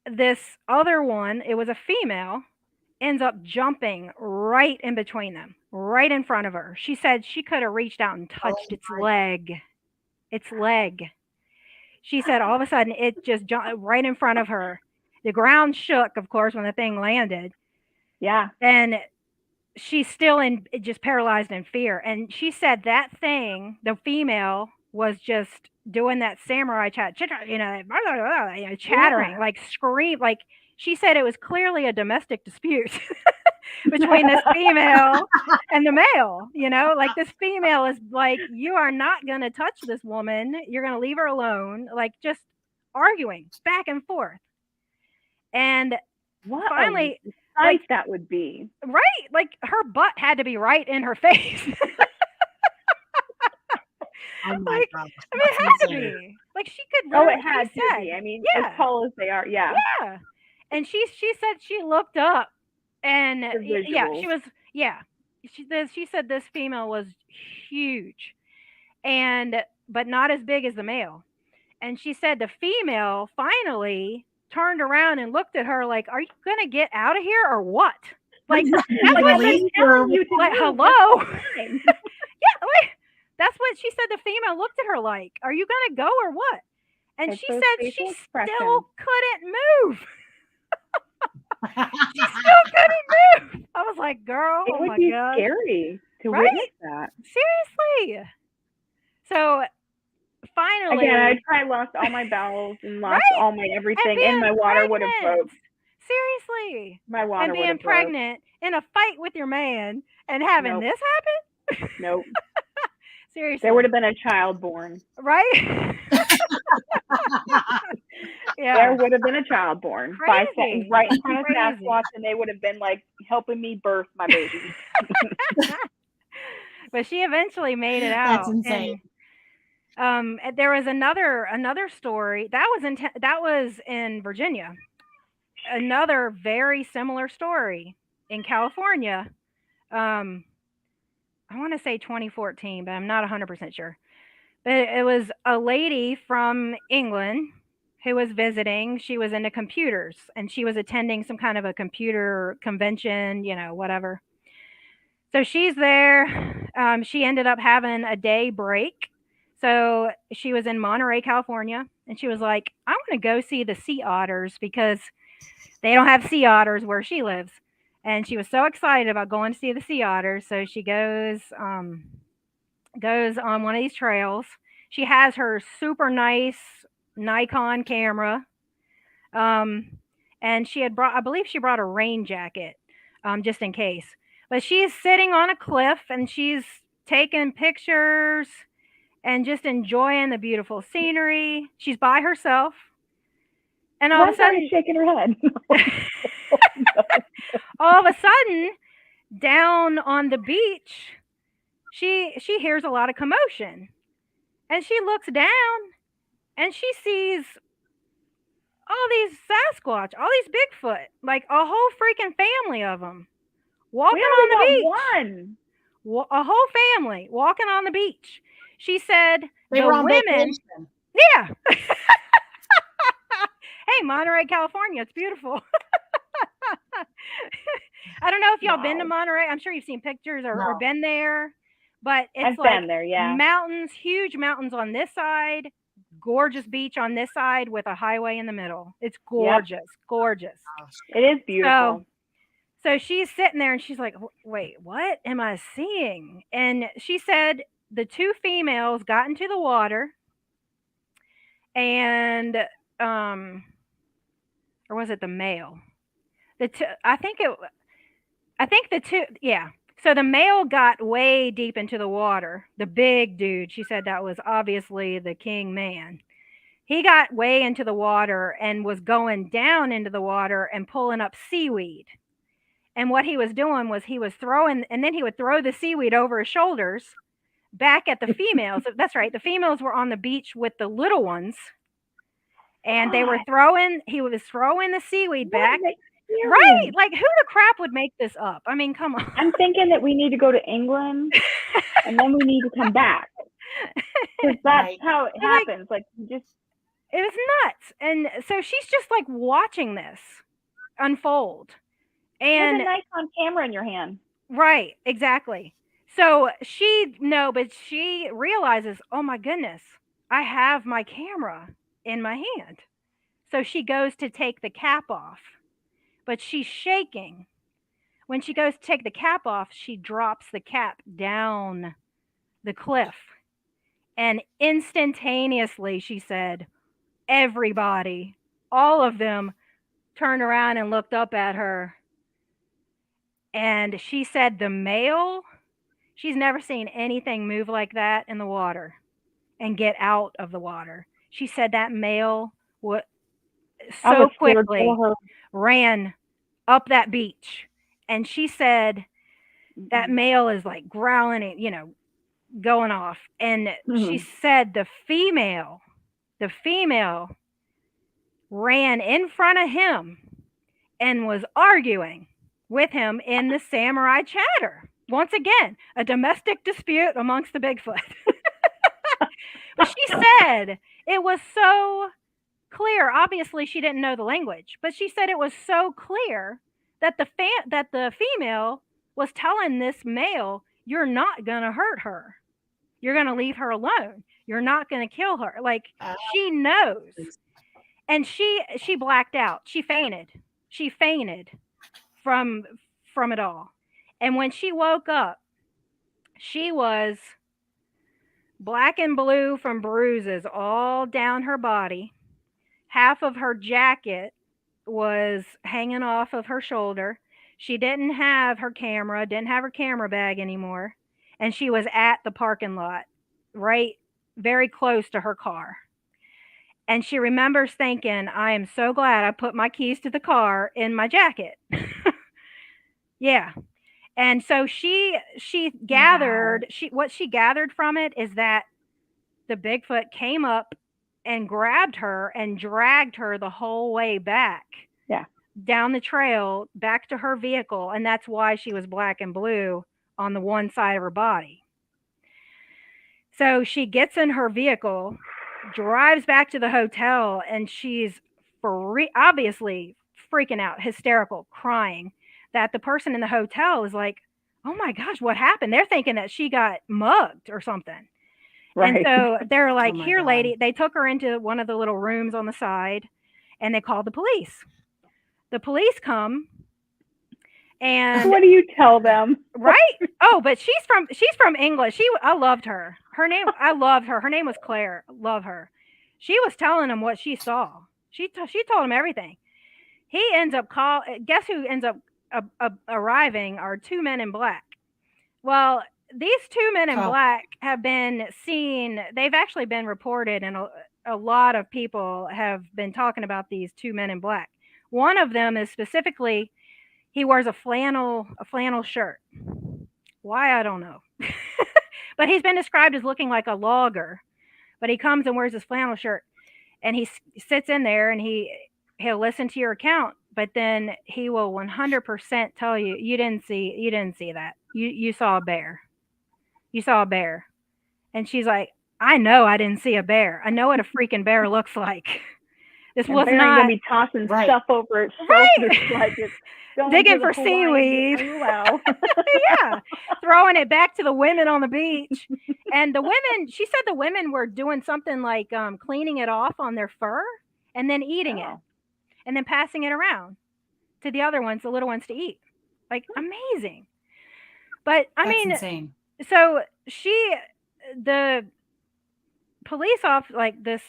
this other one, it was a female, ends up jumping right in between them, right in front of her. She said she could have reached out and touched its leg. Its leg. She said all of a sudden it just jumped right in front of her. The ground shook, of course, when the thing landed. Yeah. And she's still just paralyzed in fear. And she said that thing, the female, was just doing that samurai chat, chattering, like scream. Like she said it was clearly a domestic dispute between this female and the male. Like this female is like, you are not going to touch this woman. You're going to leave her alone. Like just arguing back and forth. And what finally, like that would be right. Like her butt had to be right in her face. Oh my gosh. I mean, it had to be. Like she could. It had to be. I mean, as tall as they are, yeah. Yeah. And she said she looked up, and she was. Yeah. She said this female was huge, but not as big as the male. And she said the female finally turned around and looked at her like, "Are you gonna get out of here or what?" Like that wasn't telling you to like, hello. Yeah, like that's what she said. The female looked at her like, "Are you gonna go or what?" And she said she still couldn't move. She still couldn't move. I was like, "Girl, it would be scary to witness that." Seriously. So finally, again, I probably lost all my bowels and lost all my everything, and my water would have broke. Seriously, my water would have broke. And being pregnant in a fight with your man and having this happen? Nope. Seriously, there would have been a child born. Right? Yeah, there would have been a child born by sitting right in front of Sasquatch, and they would have been like helping me birth my baby. But she eventually made it out. That's insane. And, there was another story that was in Virginia. Another very similar story in California. I want to say 2014, but I'm not 100% sure. But it was a lady from England who was visiting. She was into computers, and she was attending some kind of a computer convention, whatever. So she's there. She ended up having a day break. So she was in Monterey, California, And she was like, I want to go see the sea otters because they don't have sea otters where she lives. And she was so excited about going to see the sea otters. So she goes on one of these trails. She has her super nice Nikon camera. And she had brought, I believe she brought a rain jacket, just in case. But she's sitting on a cliff and she's taking pictures and just enjoying the beautiful scenery. She's by herself. And all of a sudden, shaking her head. all of a sudden, down on the beach, she hears a lot of commotion. And she looks down and she sees all these Sasquatch, all these Bigfoot, like a whole freaking family of them walking on the beach. A whole family walking on the beach. She said They were on vacation. Yeah. Hey, Monterey, California, it's beautiful. I don't know if y'all been to Monterey. I'm sure you've seen pictures or been there, but it's been there, yeah. Mountains, huge mountains on this side, gorgeous beach on this side with a highway in the middle. It's gorgeous, gorgeous. It is beautiful. So she's sitting there and she's like, wait, what am I seeing? And she said the two females got into the water and, or was it the male? I think the two, yeah. So the male got way deep into the water. The big dude, she said that was obviously the king man. He got way into the water and was going down into the water and pulling up seaweed. And what he was doing was he was throwing, and then he would throw the seaweed over his shoulders back at the females. That's right. The females were on the beach with the little ones. And he was throwing the seaweed back. Right. Like, who the crap would make this up? I mean, come on. I'm thinking that we need to go to England and then we need to come back. Because that's how it happens. It was nuts. And so she's just like watching this unfold. And with a Nikon camera in your hand. Right. Exactly. So she realizes, oh my goodness, I have my camera in my hand. So she goes to take the cap off. But she's shaking. When she goes to take the cap off, she drops the cap down the cliff. And instantaneously, she said, everybody, all of them turned around and looked up at her. And she said the male, she's never seen anything move like that in the water and get out of the water. She said that male so quickly ran up that beach. And she said that male is like growling and, going off. And she said the female ran in front of him and was arguing with him in the samurai chatter. Once again, a domestic dispute amongst the Bigfoot. But she said it was so clear. Obviously, she didn't know the language, but she said it was so clear that the female was telling this male, "You're not gonna hurt her. You're gonna leave her alone. You're not gonna kill her." Like she knows, and she blacked out. She fainted. She fainted from it all. And when she woke up, she was black and blue from bruises all down her body. Half of her jacket was hanging off of her shoulder. She didn't have her camera bag anymore. And she was at the parking lot, right, very close to her car. And she remembers thinking, I am so glad I put my keys to the car in my jacket. Yeah. And so she gathered, what she gathered from it is that the Bigfoot came up and grabbed her and dragged her the whole way back. Yeah. Down the trail back to her vehicle. And that's why she was black and blue on the one side of her body. So she gets in her vehicle, drives back to the hotel, and she's obviously freaking out, hysterical, crying, that the person in the hotel is like, oh my gosh, what happened? They're thinking that she got mugged or something. Right. And so they're like, Oh my here, God. lady. They took her into one of the little rooms on the side and they called the police. The police come and What do you tell them? right? Oh, but she's from England. I loved her. I loved her. Her name was Claire. Love her. She was telling him what she saw. She told him everything. He ends up guess who ends up arriving are two men in black. Well, these two men in black have been seen. They've actually been reported, and a lot of people have been talking about these two men in black. One of them is specifically, he wears a flannel shirt. Why, I don't know. But he's been described as looking like a logger. But he comes and wears his flannel shirt, and he sits in there, and he'll listen to your account, but then he will 100% tell you, you didn't see that. You saw a bear. You saw a bear. And she's like, I know I didn't see a bear. I know what a freaking bear looks like. This was not gonna be tossing stuff over its shoulders, like it's digging for seaweed. Yeah, throwing it back to the women on the beach. And the women, she said the women were doing something like cleaning it off on their fur and then eating it, and then passing it around to the other ones, the little ones, to eat. Like, amazing. But I mean, insane. So the police off, like this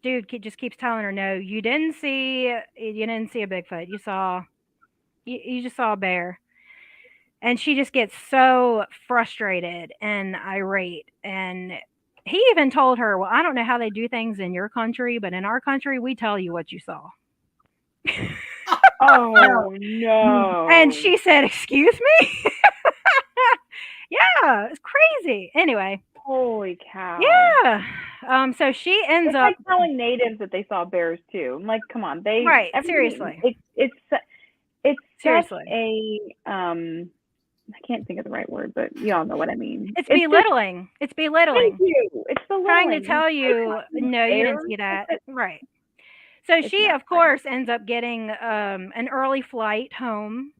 dude just keeps telling her, no, you didn't see a Bigfoot. You just saw a bear. And she just gets so frustrated and irate. And he even told her, well, I don't know how they do things in your country, but in our country, we tell you what you saw. Oh, no. And she said, excuse me? Yeah, it's crazy. Anyway. Holy cow. Yeah. So she ends up like telling natives that they saw bears too. I'm like, come on, seriously. It's seriously such a I can't think of the right word, but you all know what I mean. It's belittling. It's belittling. Thank you. It's belittling. Trying to tell you, no, you didn't see that. Right. So she, of course, ends up getting an early flight home.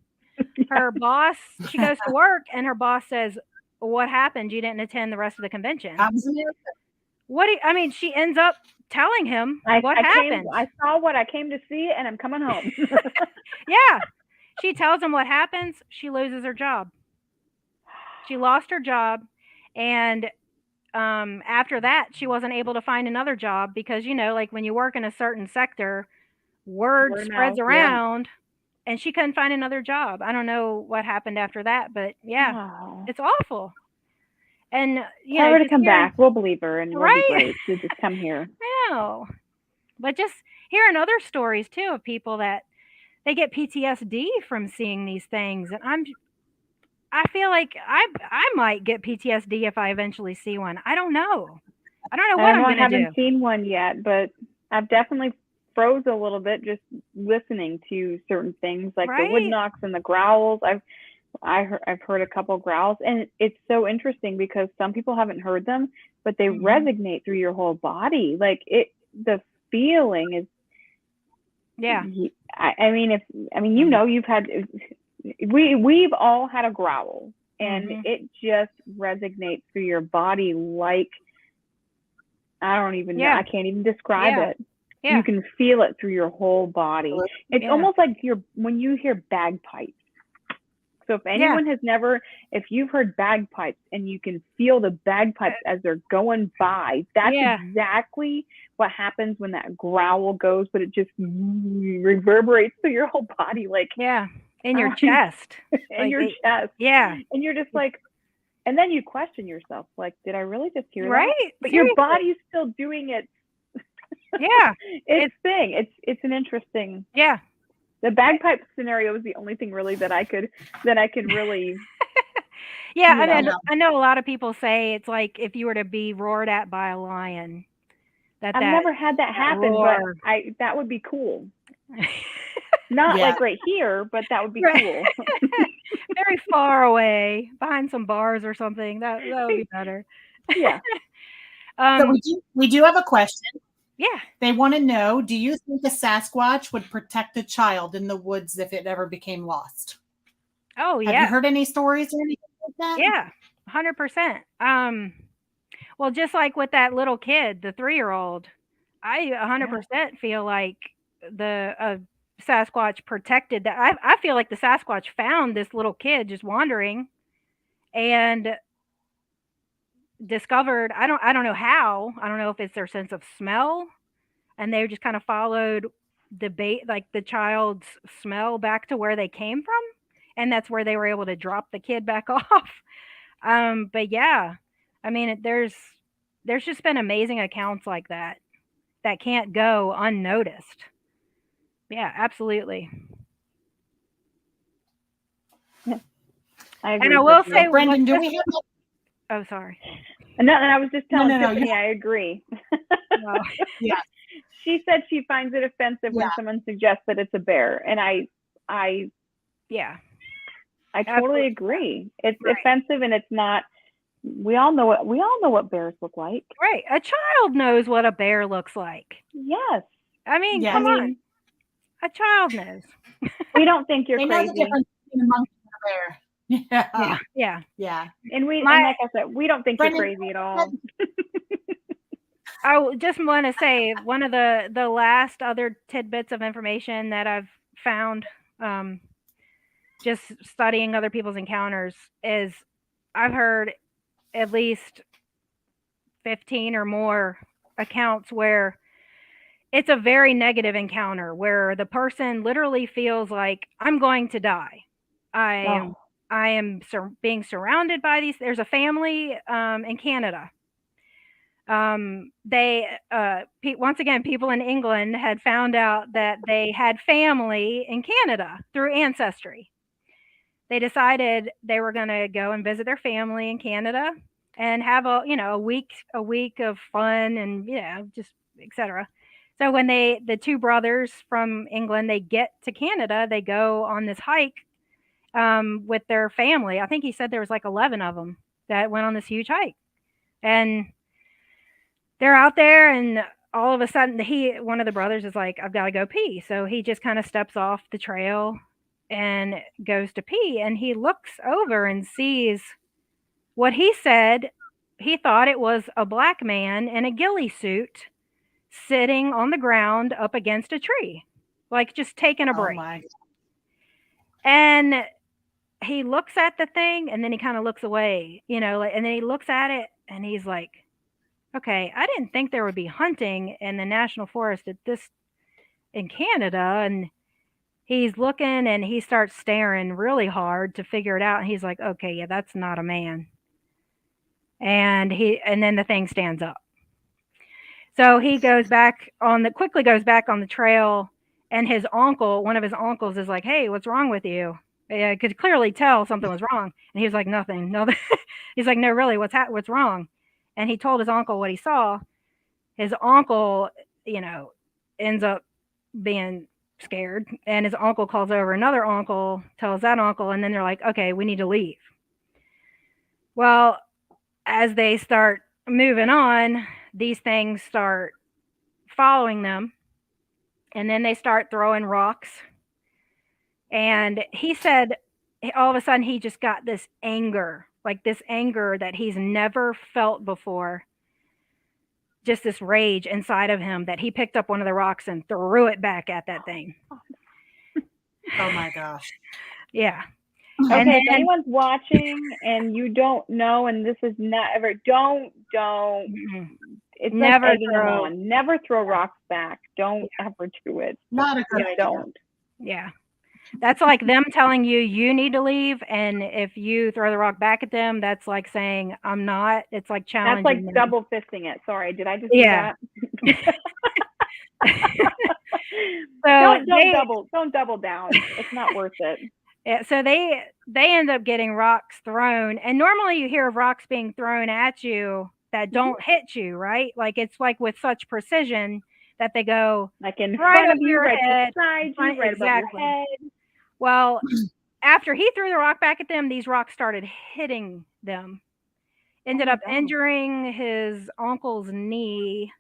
Her boss, she goes to work, and her boss says, what happened? You didn't attend the rest of the convention. She ends up telling him what happened. I saw what I came to see, and I'm coming home. Yeah. She tells him what happens. She loses her job. She lost her job. And after that, she wasn't able to find another job because, like when you work in a certain sector, word spreads around. And she couldn't find another job. I don't know what happened after that, but It's awful. And tell her to come back. We'll believe her, and we'll be great. So just come here. No, but just hearing other stories too of people that they get PTSD from seeing these things, and I feel like I might get PTSD if I eventually see one. I don't know. I don't know what I'm going to do. I haven't seen one yet, but I've definitely froze a little bit just listening to certain things like the wood knocks and the growls. I've heard a couple growls, and it's so interesting because some people haven't heard them, but they resonate through your whole body. Like the feeling is. Yeah. You've had. We've all had a growl, and it just resonates through your body like I don't even know. I can't even describe it. Yeah. You can feel it through your whole body. It's almost like when you hear bagpipes. So if anyone has if you've heard bagpipes and you can feel the bagpipes as they're going by, that's exactly what happens when that growl goes, but it just reverberates through your whole body. Like, in your chest. In your chest. Yeah. And you're just like, and then you question yourself, like, did I really just hear that? Right. But your body's still doing it. Yeah. It's an interesting. Yeah. The bagpipe scenario is the only thing really that I could really. I know a lot of people say it's like if you were to be roared at by a lion. I've never had that happen, but that would be cool. Not like right here, but that would be cool. Very far away, behind some bars or something. That would be better. Yeah. So we do have a question. Yeah. They want to know, do you think a Sasquatch would protect a child in the woods if it ever became lost? Oh, yeah. Have you heard any stories or anything like that? Yeah, 100%. Well, just like with that little kid, the 3-year-old, I 100% feel like the Sasquatch protected that. I feel like the Sasquatch found this little kid just wandering and discovered. I don't know how. I don't know if it's their sense of smell, and they just kind of followed the child's smell back to where they came from, and that's where they were able to drop the kid back off. But yeah, I mean, there's just been amazing accounts like that can't go unnoticed. Yeah, absolutely. Yeah, I agree. And I will say, Brendan, do we have? Oh, sorry. No, and I was just telling No, Tiffany, I agree. Well, Yeah. She said she finds it offensive when someone suggests that it's a bear, and I yeah, totally agree. It's Right. offensive, and it's not. We all know what bears look like. Right. A child knows what a bear looks like. Yes. I mean, Yeah. come on. A child knows. We don't think you're They crazy. know the difference between a monkey and a bear. Yeah. Yeah. Yeah. And and like I said, we don't think Brendan, you're crazy at all. I just want to say one of the last other tidbits of information that I've found, just studying other people's encounters, is I've heard at least 15 or more accounts where it's a very negative encounter where the person literally feels like, I'm going to die. I am being surrounded by these. There's a family in Canada. Once again, people in England had found out that they had family in Canada through ancestry. They decided they were going to go and visit their family in Canada and have a week of fun and just etc. So when the two brothers from England, they get to Canada, they go on this hike with their family. I think he said there was like 11 of them that went on this huge hike, and they're out there, and all of a sudden one of the brothers is like, I've got to go pee. So he just kind of steps off the trail and goes to pee, and he looks over and sees what he said. He thought it was a black man in a ghillie suit sitting on the ground up against a tree, like just taking a break. Oh my. And he looks at the thing, and then he kind of looks away, and then he looks at it, and he's like, okay, I didn't think there would be hunting in the national forest in Canada. And he's looking, and he starts staring really hard to figure it out. And he's like, okay, yeah, that's not a man. And then the thing stands up. So he quickly goes back on the trail, and one of his uncles is like, hey, what's wrong with you? I could clearly tell something was wrong. And he was like, nothing. No, he's like, no, really, what's wrong? And he told his uncle what he saw. His uncle, ends up being scared. And his uncle calls over another uncle, tells that uncle, and then they're like, okay, we need to leave. Well, as they start moving on, these things start following them. And then they start throwing rocks. And he said all of a sudden he just got this anger that he's never felt before. Just this rage inside of him that he picked up one of the rocks and threw it back at that thing. Oh my gosh. Yeah. Okay, And if anyone's watching and you don't know, and this is not ever, don't. It's never like egging them on. Never throw rocks back. Don't ever do it. Not a good idea. Don't. Yeah. That's like them telling you need to leave, and if you throw the rock back at them, that's like saying I'm not. It's like challenging. That's like them. double fisting it. Sorry, did I just do that? So don't double down. It's not worth it. Yeah, so they end up getting rocks thrown, and normally you hear of rocks being thrown at you that don't hit you, right? Like it's like with such precision that they go like in right front of of you, right head, beside you, right above your head. Well, after he threw the rock back at them, these rocks started hitting them. Ended up injuring his uncle's knee,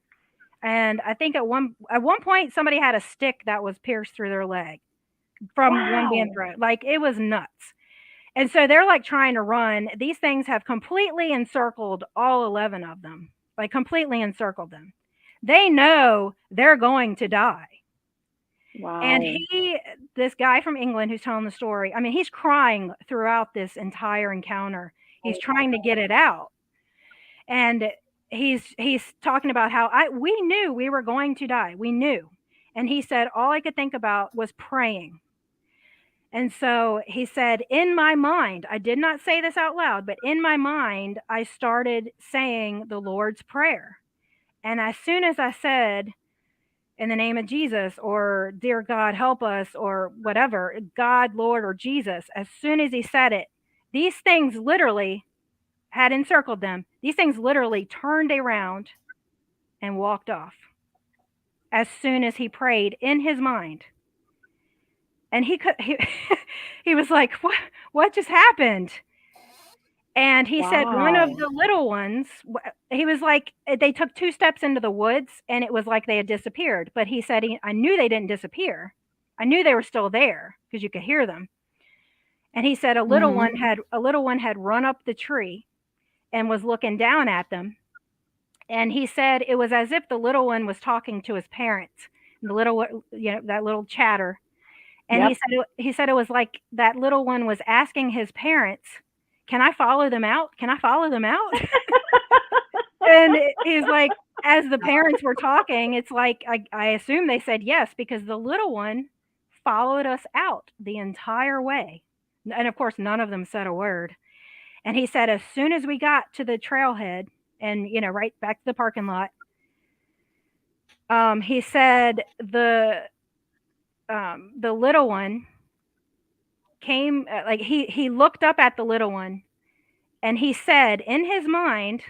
and I think at one point somebody had a stick that was pierced through their leg from one being thrown. Like it was nuts. And so they're like trying to run. These things have completely encircled all 11 of them, like completely encircled them. They know they're going to die. Wow. And this guy from England who's telling the story, I mean, he's crying throughout this entire encounter. He's trying to get it out. And he's talking about how we knew we were going to die. We knew. And he said, all I could think about was praying. And so he said, in my mind, I did not say this out loud, but in my mind, I started saying the Lord's Prayer. And as soon as I said, in the name of Jesus, or dear God, help us, or whatever, God, Lord, or Jesus, as soon as he said it, these things literally had encircled them. These things literally turned around and walked off as soon as he prayed in his mind. And he was like, what just happened? And he said one of the little ones, he was like, they took 2 steps into the woods and it was like they had disappeared. But he said, I knew they didn't disappear. I knew they were still there because you could hear them. And he said a little one had run up the tree and was looking down at them. And he said it was as if the little one was talking to his parents, the little, that little chatter. And he said it was like that little one was asking his parents, can I follow them out? Can I follow them out? And he's like, as the parents were talking, it's like, I assume they said yes, because the little one followed us out the entire way. And of course, none of them said a word. And he said, as soon as we got to the trailhead and, right back to the parking lot, he said the little one came, like he looked up at the little one and he said in his mind,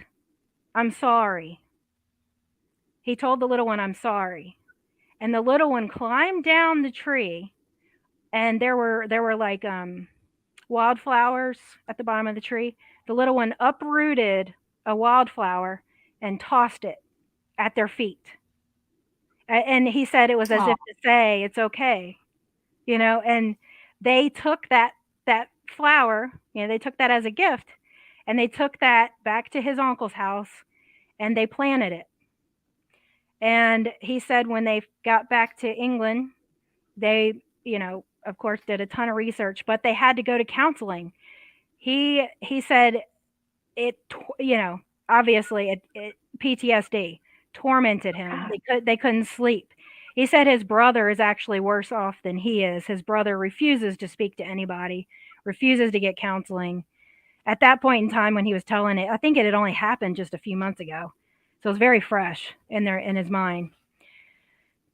I'm sorry. He told the little one, I'm sorry. And the little one climbed down the tree and there were like wildflowers at the bottom of the tree. The little one uprooted a wildflower and tossed it at their feet. And he said it was as if to say, it's okay, and they took that flower, they took that as a gift and they took that back to his uncle's house and they planted it. And he said when they got back to England, they, of course, did a ton of research, but they had to go to counseling. He said it, obviously it PTSD tormented him. They couldn't sleep. He said his brother is actually worse off than he is. His brother refuses to speak to anybody, refuses to get counseling. At that point in time when he was telling it, I think it had only happened just a few months ago. So it was very fresh in his mind.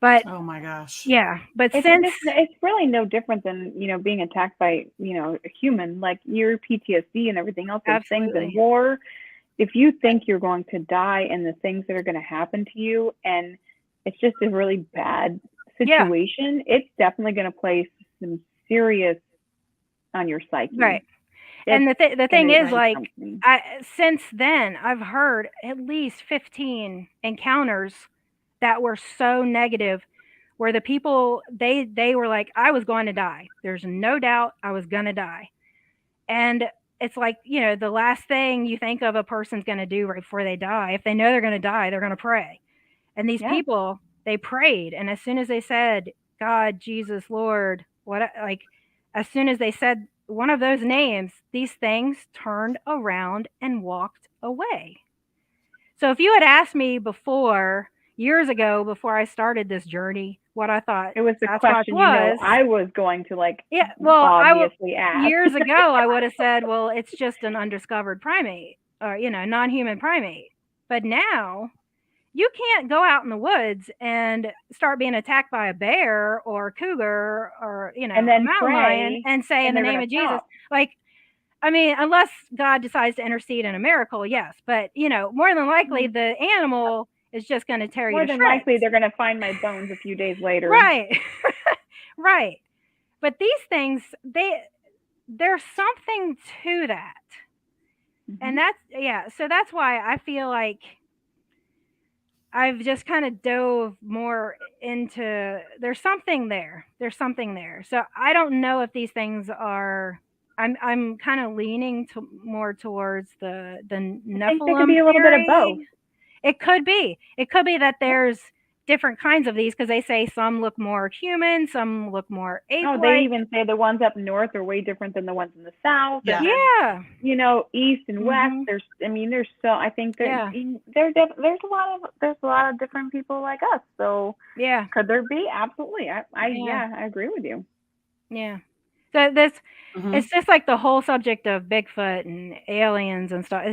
But oh my gosh. Yeah. But it's really no different than, being attacked by, a human, like your PTSD and everything else, those things in war. If you think you're going to die and the things that are going to happen to you, and it's just a really bad situation, it's definitely going to place some serious on your psyche. Right. And the thing is, like, since then, I've heard at least 15 encounters that were so negative, where the people, they were like, I was going to die. There's no doubt I was going to die. And it's like, the last thing you think of a person's going to do right before they die, if they know they're going to die, they're going to pray. And these people, they prayed. And as soon as they said, God, Jesus, Lord, as soon as they said one of those names, these things turned around and walked away. So if you had asked me years ago, before I started this journey, what I thought it was the question I was going to obviously ask. Years ago, I would have said, well, it's just an undiscovered primate or, non-human primate. But now you can't go out in the woods and start being attacked by a bear or a cougar or, and then a mountain lion and say in the name of Jesus, unless God decides to intercede in a miracle, yes. But, more than likely the animal is just going to tear you to shreds. More than likely they're going to find my bones a few days later. Right. Right. But these things, there's something to that. Mm-hmm. And so that's why I feel like I've just kind of dove more into, there's something there. So I don't know if these things are I'm kind of leaning to more towards the I think they could Nephilim be a little bit of both. theory. It could be. It could be that there's different kinds of these because they say some look more human, some look more Oh, they ape-like. even say the ones up north are way different than the ones in the south. Yeah. And then, Yeah. you know, east and west. Mhm. There's so I think that Yeah. there's a lot of different people like us. So Yeah. could there be? Absolutely. Yeah. I agree with you. Yeah. So this Mhm. it's just like the whole subject of Bigfoot and aliens and stuff.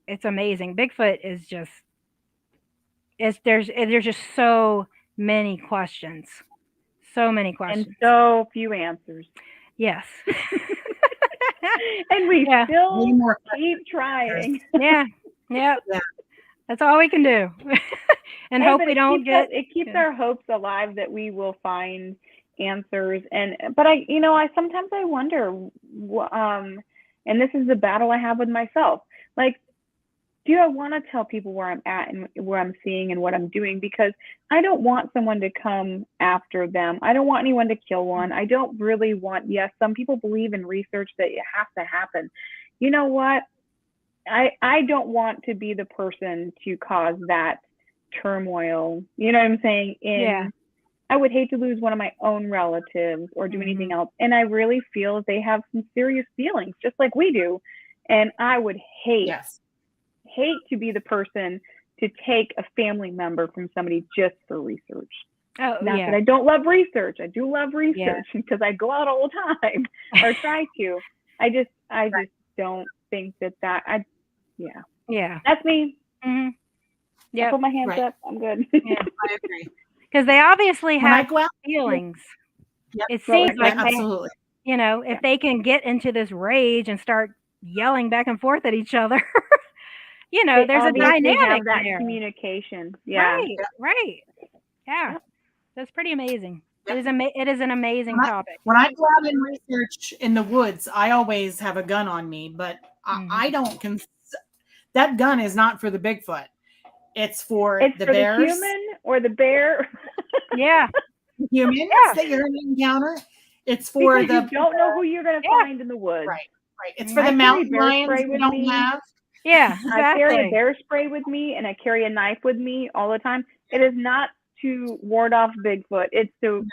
It's amazing. Bigfoot is just there's just so many questions. So many And questions. so few answers. Yes. And we Yeah. Way still more keep trying. Yeah. Yeah. Yeah. That's all we can do. And Hey, hope but we don't get it keeps yeah. our hopes alive that we will find answers. But I sometimes I wonder, and this is the battle I have with myself. Like, do I want to tell people where I'm at and where I'm seeing and what I'm doing? Because I don't want someone to come after them. I don't want anyone to kill one. I don't really want, yes, some people believe in research that it has to happen. You know what? I don't want to be the person to cause that turmoil. You know what I'm saying? Yeah. I would hate to lose one of my own relatives or do anything else. And I really feel that they have some serious feelings, just like we do. And I would hate to be the person to take a family member from somebody just for research. Oh, Not yeah. that I don't love research. I do love research Yeah. because I go out all the time or try to. I just don't think that yeah. Yeah. That's me. Mhm. I Yep. put my hands Right. up. I'm good. Yeah. I agree. Because they obviously When I have go out, feelings. Yep. It Well, seems like they, absolutely. you know, if they can get into this rage and start yelling back and forth at each other, you know, They there's a obviously dynamic have that there. communication. Yeah. Right. Right. Yeah. Yep. That's pretty amazing. Yep. It is an amazing topic. When I go out and research in the woods, I always have a gun on me, but I don't. That gun is not for the Bigfoot. It's for the for bears, the human or the bear. Yeah. humans that you're going to encounter. It's for Because you don't know who you're going to find in the woods. Right. It's for I the carry mountain bear lions spray we with don't me. have. Yeah. Exactly. I carry a bear spray with me and I carry a knife with me all the time. It is not to ward off Bigfoot. It's to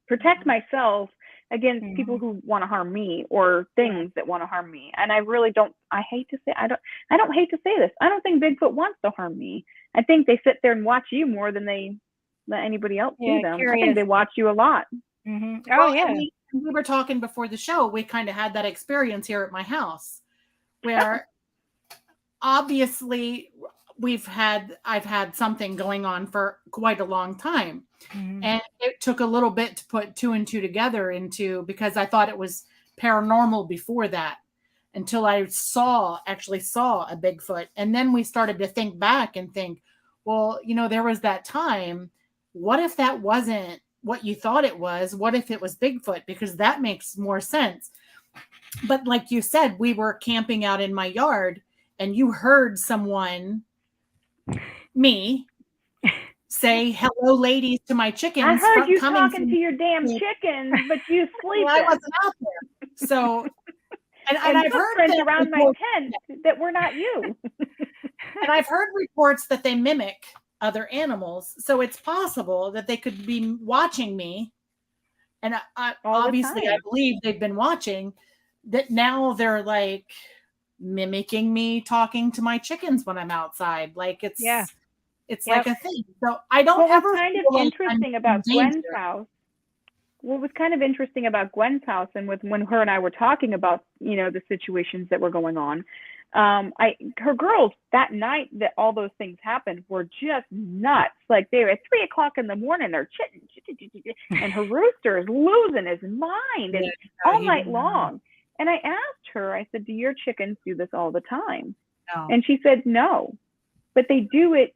protect myself against people who want to harm me or things that want to harm me. And I really don't. I hate to say I don't hate to say this. I don't think Bigfoot wants to harm me. I think they sit there and watch you more than they let anybody else see them. I think they watch you a lot. Oh, Well, yeah. we were talking before the show. We kind of had that experience here at my house where obviously I've had something going on for quite a long time. And it took a little bit to put two and two together because I thought it was paranormal before that until I actually saw a Bigfoot. And then we started to think back and think, well, you know, there was that time. What if that wasn't what you thought it was? What if it was Bigfoot? Because that makes more sense. But like you said, we were camping out in my yard and you heard me, say hello, ladies, to my chickens. I heard you talking to your damn chickens, but you sleeping. Well, I wasn't out there. So, and I've heard around my tent that were not you. And I've heard reports that they mimic other animals. So it's possible that they could be watching me. And obviously, I believe they've been watching that. Now they're like mimicking me talking to my chickens when I'm outside. Like it's like a thing. So I don't ever. What was kind of interesting about Gwen's house? What was kind of interesting about Gwen's house, and when her and I were talking about, you know, the situations that were going on, her girls that night that all those things happened were just nuts. Like they were at 3 o'clock in the morning, they're chitting, and her rooster is losing his mind and all night long. And I asked her, I said, do your chickens do this all the time? No. And she said, no, but they do it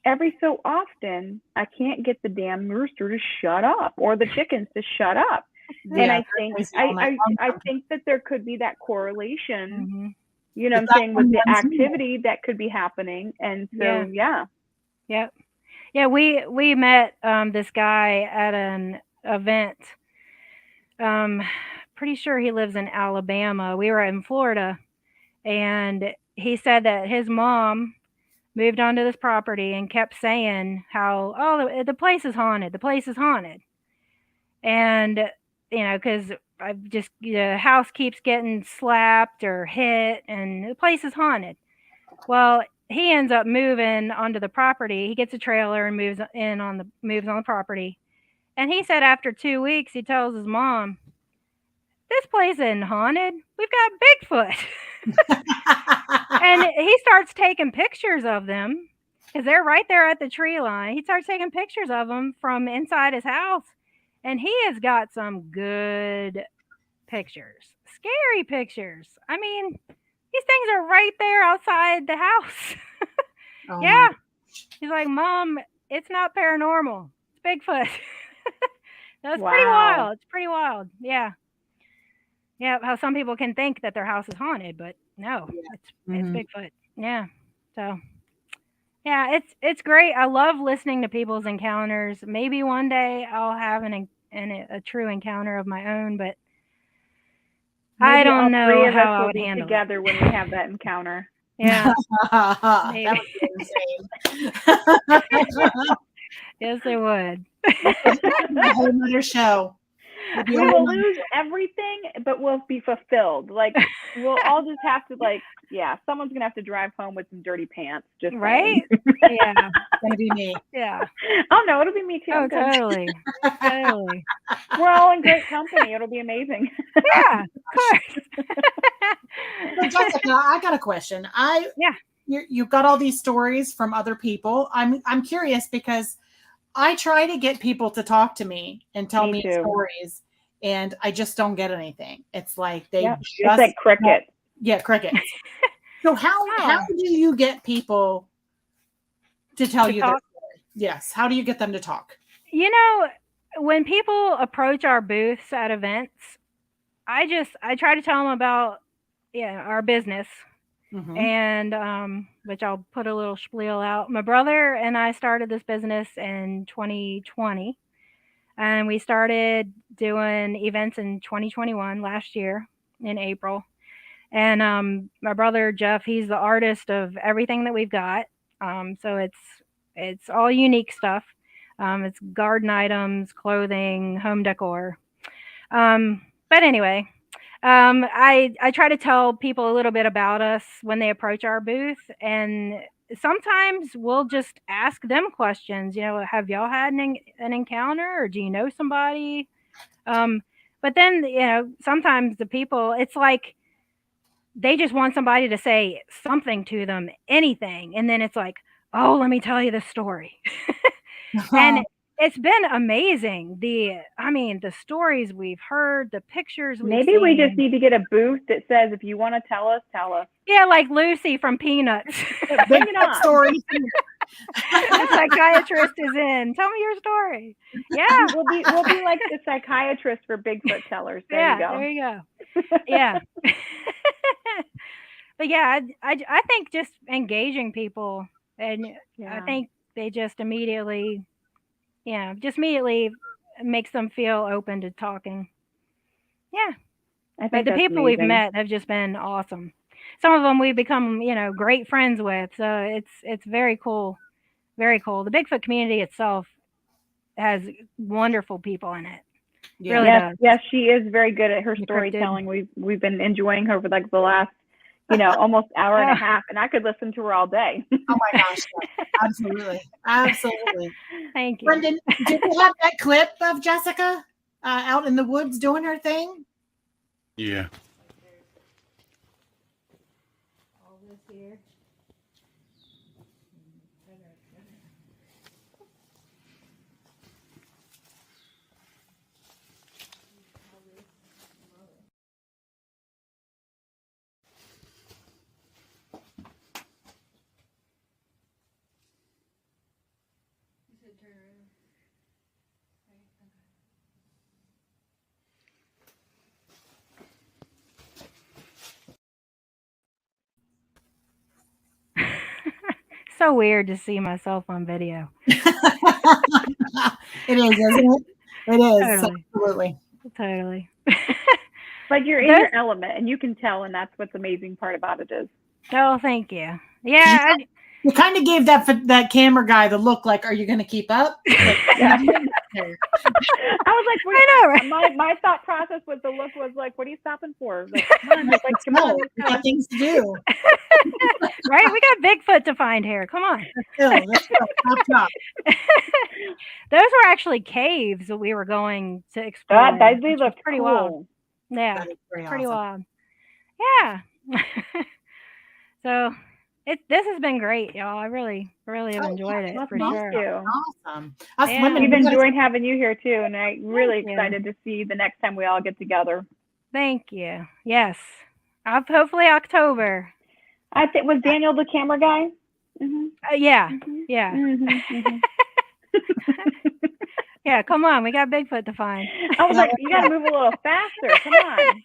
every so often. I can't get the damn rooster to shut up or the chickens to shut up. And I think, I think that there could be that correlation, you know what I'm saying, with the activity that could be happening. And so, Yeah, we met this guy at an event pretty sure he lives in Alabama. We were in Florida, and he said that his mom moved onto this property and kept saying how, oh, the place is haunted. The place is haunted. And, because the house keeps getting slapped or hit and the place is haunted. Well, he ends up moving onto the property. He gets a trailer and moves on the property. And he said after 2 weeks, he tells his mom, this place isn't haunted. We've got Bigfoot. And he starts taking pictures of them because they're right there at the tree line. He starts taking pictures of them from inside his house. And he has got some good pictures, scary pictures. I mean, these things are right there outside the house. Oh yeah. He's like, Mom, it's not paranormal. It's Bigfoot. That's Wow. pretty wild. It's pretty wild. Yeah. Yeah. How some people can think that their house is haunted, but no, it's Bigfoot. Yeah. So yeah, it's great. I love listening to people's encounters. Maybe one day I'll have a true encounter of my own, but Maybe I don't all three know of how us I will would be handle together when we have that encounter. Yeah. That Maybe. would be insane. Yes, it would. A whole nother show. We will lose everything, but we'll be fulfilled. Like, we'll all just have to, like, someone's going to have to drive home with some dirty pants. Just right? saying. Yeah. It's going to be me. Yeah. Oh, no, it'll be me too. Oh, totally. Totally. We're all in great company. It'll be amazing. Yeah, of course. So Jessica, I got a question. You've got all these stories from other people. I'm curious because I try to get people to talk to me and tell me stories, and I just don't get anything. It's like it's like crickets. Yeah, crickets. So how do you get people to tell you their story? Yes. How do you get them to talk? When people approach our booths at events, I try to tell them about our business. Mm-hmm. And which I'll put a little spiel out. My brother and I started this business in 2020, and we started doing events in 2021 last year in April. And my brother Jeff, he's the artist of everything that we've got. So it's all unique stuff. It's garden items, clothing, home decor. But anyway. I try to tell people a little bit about us when they approach our booth, and sometimes we'll just ask them questions. Have y'all had an encounter, or do you know somebody? But then, sometimes the people, it's like they just want somebody to say something to them, anything. And then it's like, oh, let me tell you the story. And it's been amazing. The stories we've heard, the pictures we've Maybe seen. we just need to get a booth that says, if you want to tell us, tell us. Yeah, like Lucy from Peanuts. Bring it on. Stories. The psychiatrist is in. Tell me your story. Yeah. We'll be like the psychiatrist for Bigfoot tellers. There you go. There you go. Yeah. But yeah, I think just engaging people, and I think they just immediately makes them feel open to talking. Yeah. I think but the that's people amazing. we've met have just been awesome. Some of them we've become, great friends with. So it's very cool. Very cool. The Bigfoot community itself has wonderful people in it. Yeah. Really does. Yes, she is very good at her storytelling. We've been enjoying her for like the last, almost hour and a half, and I could listen to her all day. Oh my gosh. Absolutely. Absolutely. Thank you. Brendan, did you have that clip of Jessica out in the woods doing her thing? Yeah. All this here. So weird to see myself on video. It is, isn't it? It is. Totally. Absolutely. Totally. But you're in your element, and you can tell, and that's what's amazing part about it is. Oh, thank you. Yeah. You kind of gave that camera guy the look like, are you going to keep up? Like, yeah. I was like, I know, right? My thought process with the look was like, what are you stopping for? Like, come on. We got things to do. Right? We got Bigfoot to find here. Come on. Let's go. Top. Those were actually caves that we were going to explore. They looked pretty cool. wild. Yeah, pretty wild. Yeah. So this has been great, y'all. I really have enjoyed it for sure. Awesome. We've enjoyed having you here too, and I'm really excited to see the next time we all get together. Thank you. Yes, hopefully October. I think was Daniel the camera guy. Mm-hmm. Yeah. Mm-hmm, mm-hmm. Yeah, come on, we got Bigfoot to find. I was like, you got to move a little faster. Come on.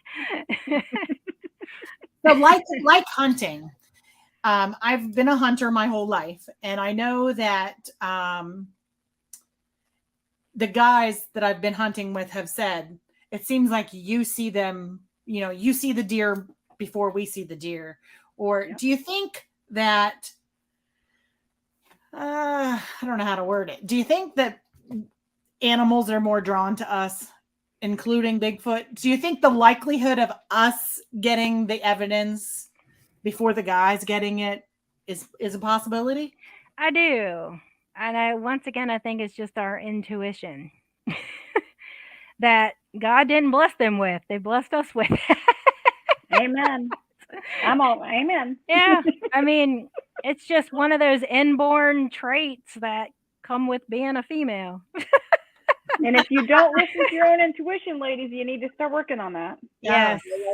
So, like hunting. I've been a hunter my whole life, and I know that the guys that I've been hunting with have said it seems like you see them, you see the deer before we see the deer. Or do you think that, I don't know how to word it. Do you think that animals are more drawn to us, including Bigfoot? Do you think the likelihood of us getting the evidence before the guys getting it is a possibility? I do. And once again, I think it's just our intuition that God didn't bless them with. They blessed us with. Amen. Amen. Yeah. I mean, it's just one of those inborn traits that come with being a female. And if you don't listen to your own intuition, ladies, you need to start working on that. Yeah. If you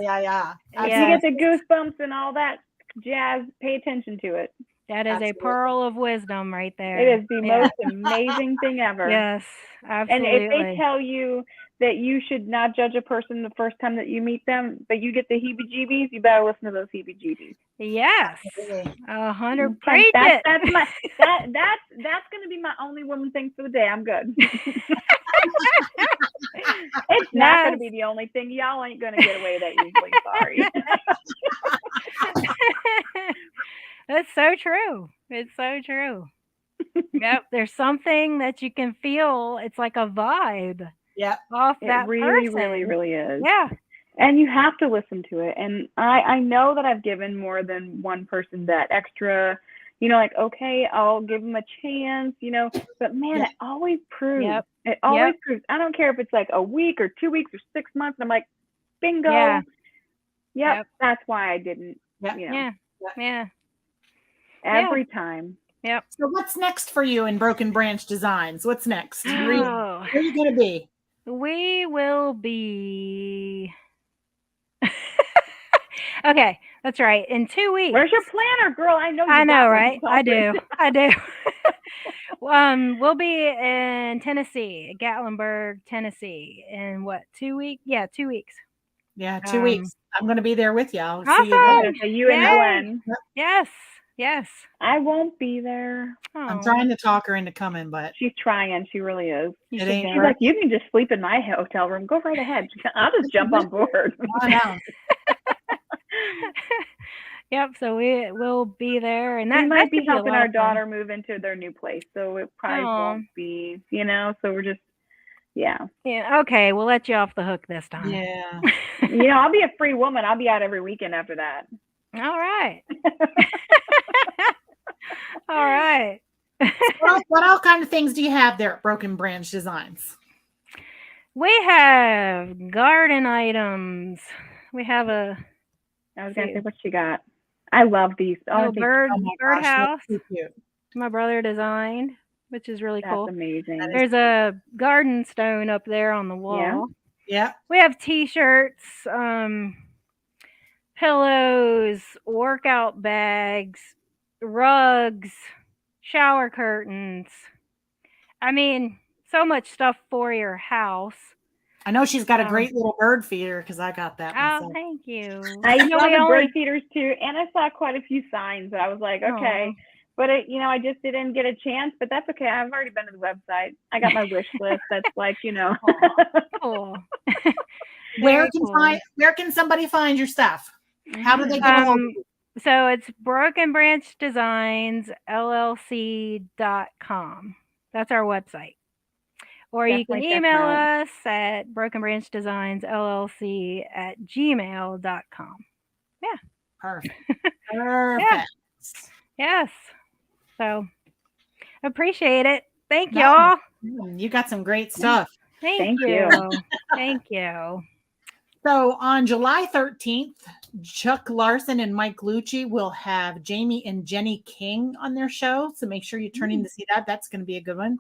get the goosebumps and all that jazz, pay attention to it. That is a pearl of wisdom right there. It is the most amazing thing ever. Yes, absolutely. And if they tell you that you should not judge a person the first time that you meet them, but you get the heebie-jeebies, you better listen to those heebie-jeebies. Yes, 100%. That's going to be my only woman thing for the day. I'm good. It's not going to be the only thing. Y'all ain't going to get away with that usually. Sorry. That's so true. It's so true. Yep. There's something that you can feel. It's like a vibe. Yep. Off that it really, person. really is. Yeah. And you have to listen to it. And I know that I've given more than one person that extra, like, okay, I'll give them a chance, but man, it always proves. Yep. It always proves. I don't care if it's like a week or 2 weeks or 6 months. And I'm like, bingo. Yeah. Yep. That's why I didn't. Yeah. Every time. Yep. So what's next for you in Broken Branch Designs? What's next? Where are you going to be? We will be... Okay, that's right. In 2 weeks. Where's your planner, girl? I know. I know, right? I do. We'll be in Tennessee, Gatlinburg, Tennessee, in 2 weeks? Yeah, 2 weeks. Yeah, 2 weeks. I'm going to be there with you. I'll awesome. see you there. So you and Gwen. Yes. I won't be there. I'm trying to talk her into coming, but she's trying. She really is. It ain't She's like, you can just sleep in my hotel room. Go right ahead. I'll just jump on board. I know. Yep. So we will be there, and that we might be helping our daughter move into their new place, so it probably won't be, So we're just, Yeah. Okay. We'll let you off the hook this time. Yeah. I'll be a free woman. I'll be out every weekend after that. All right. All right. What all kind of things do you have there at Broken Branch Designs? We have garden items. We have I was going to say, what you got? I love these. Birdhouse. My brother designed, which is really cool. That's amazing. There's a garden stone up there on the wall. Yeah. We have t-shirts, pillows, workout bags, rugs, shower curtains. I mean, so much stuff for your house. I know she's got a great little bird feeder because I got that. Oh, thank you. I saw the bird feeders too, and I saw quite a few signs. I was like, okay. But I just didn't get a chance, but that's okay. I've already been to the website. I got my wish list. That's like, Cool. Where Very cool. can somebody find your stuff? How do they get a hold of you? So it's Broken Branch Designs LLC.com. That's our website. Or you can Definitely check email that. us at brokenbranchdesignslllc@gmail.com. Yeah. Perfect. Perfect. Yes. So appreciate it. Thank No. y'all. You got some great stuff. Thank you. you. Thank you. So on July 13th, Chuck Larson and Mike Lucci will have Jamie and Jenny King on their show. So make sure you turn in to see that. That's going to be a good one.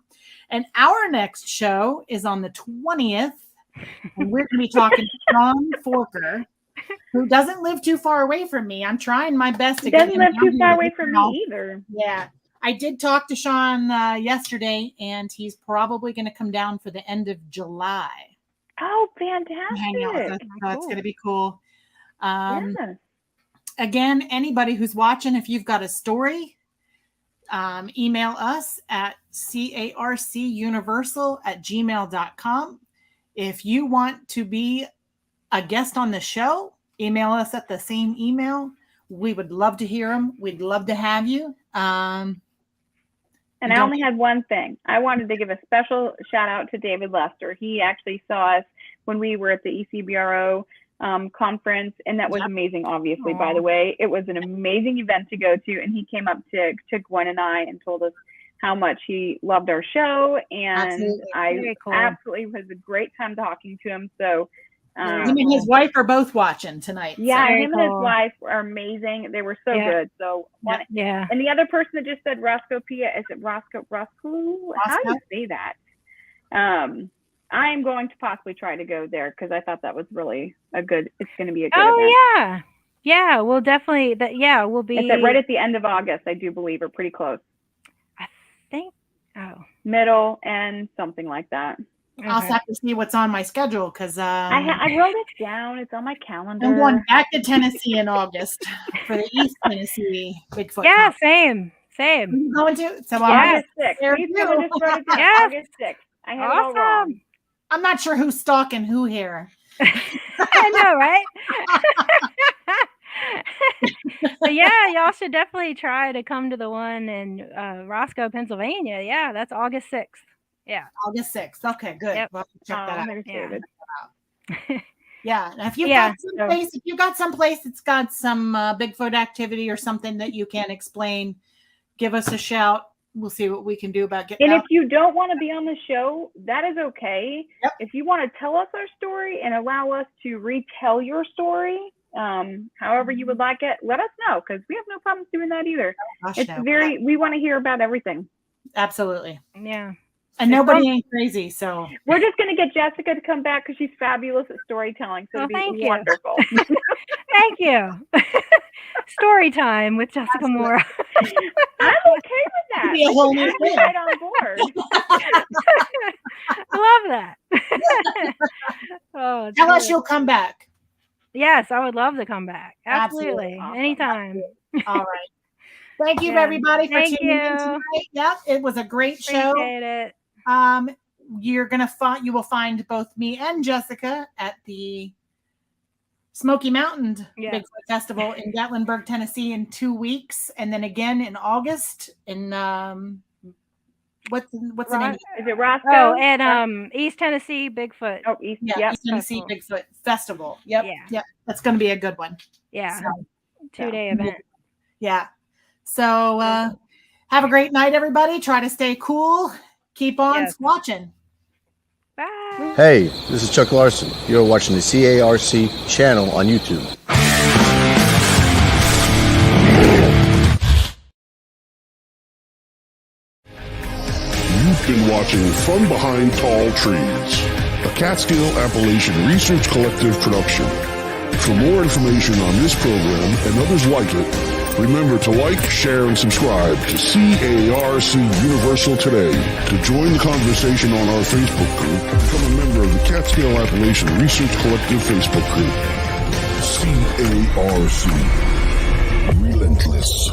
And our next show is on the 20th. And we're going to be talking to Sean Forker, who doesn't live too far away from me. I'm trying my best to get him Doesn't live down too here far to away get from out. me either. Yeah. I did talk to Sean yesterday, and he's probably going to come down for the end of July. Oh, Hang out with us. fantastic. So it's going to be cool. Yes. Again, anybody who's watching, if you've got a story, email us at CARCUniversal@gmail.com. If you want to be a guest on the show, email us at the same email. We would love to hear them. We'd love to have you. And I only had one thing. I wanted to give a special shout out to David Lester. He actually saw us when we were at the ECBRO conference, and that was amazing, obviously, by the way. It was an amazing event to go to, and he came up to Gwen and I and told us how much he loved our show, and absolutely was a great time talking to him. So him and his wife are both watching tonight. Yeah, so. him and his wife are amazing. They were so good. So and the other person that just said Roscopia, is it Roscoe? How do you say that? I am going to possibly try to go there because I thought that was really it's going to be a good event. Yeah, we'll definitely, we'll be. It's right at the end of August, I do believe, or pretty close. I think, middle and something like that. Okay. I'll have to see what's on my schedule because I wrote it down. It's on my calendar. I'm going back to Tennessee in August for the East Tennessee Bigfoot. Yeah, Conference. same. I'm going to. So August 6th. Please come and just write it down. August 6th. I had it all wrong. I'm not sure who's stalking who here. I know, right? But yeah, y'all should definitely try to come to the one in Roscoe, Pennsylvania. Yeah, that's August 6th. Yeah. August 6th. Okay, good. Yep. We'll check that out. Yeah. And if you've got someplace that's got some Bigfoot activity or something that you can't explain, give us a shout. We'll see what we can do about getting And out. if you don't want to be on the show, that is okay. Yep. If you want to tell us our story and allow us to retell your story, however you would like it, let us know because we have no problems doing that either. We want to hear about everything. Absolutely. Yeah. And nobody ain't crazy, so we're just going to get Jessica to come back because she's fabulous at storytelling. So it'll be wonderful. Thank you. Story time with Jessica Mora. I'm okay with that. Be a whole new thing. Right on board. I love that. Tell us you'll come back. Yes, I would love to come back. Absolutely. Awesome. Anytime. All right. Thank you, everybody, for tuning in tonight. Yep, it was a great show. Appreciate it. You will find both me and Jessica at the Smoky Mountain Bigfoot Festival in Gatlinburg, Tennessee in 2 weeks, and then again in August in what's the name? Is it Roscoe? Oh, and East Tennessee Bigfoot. Oh, East Tennessee Bigfoot Festival. Yep. Yep. That's going to be a good one. Yeah. So, 2-day event. Yeah. So have a great night, everybody. Try to stay cool. Keep on watching. Bye. Hey, this is Chuck Larson. You're watching the CARC channel on YouTube. You've been watching From Behind Tall Trees, a Catskill Appalachian Research Collective production. For more information on this program and others like it, remember to like, share, and subscribe to CARC Universal today. To join the conversation on our Facebook group, become a member of the Catskill Appalachian Research Collective Facebook group. CARC. Relentless.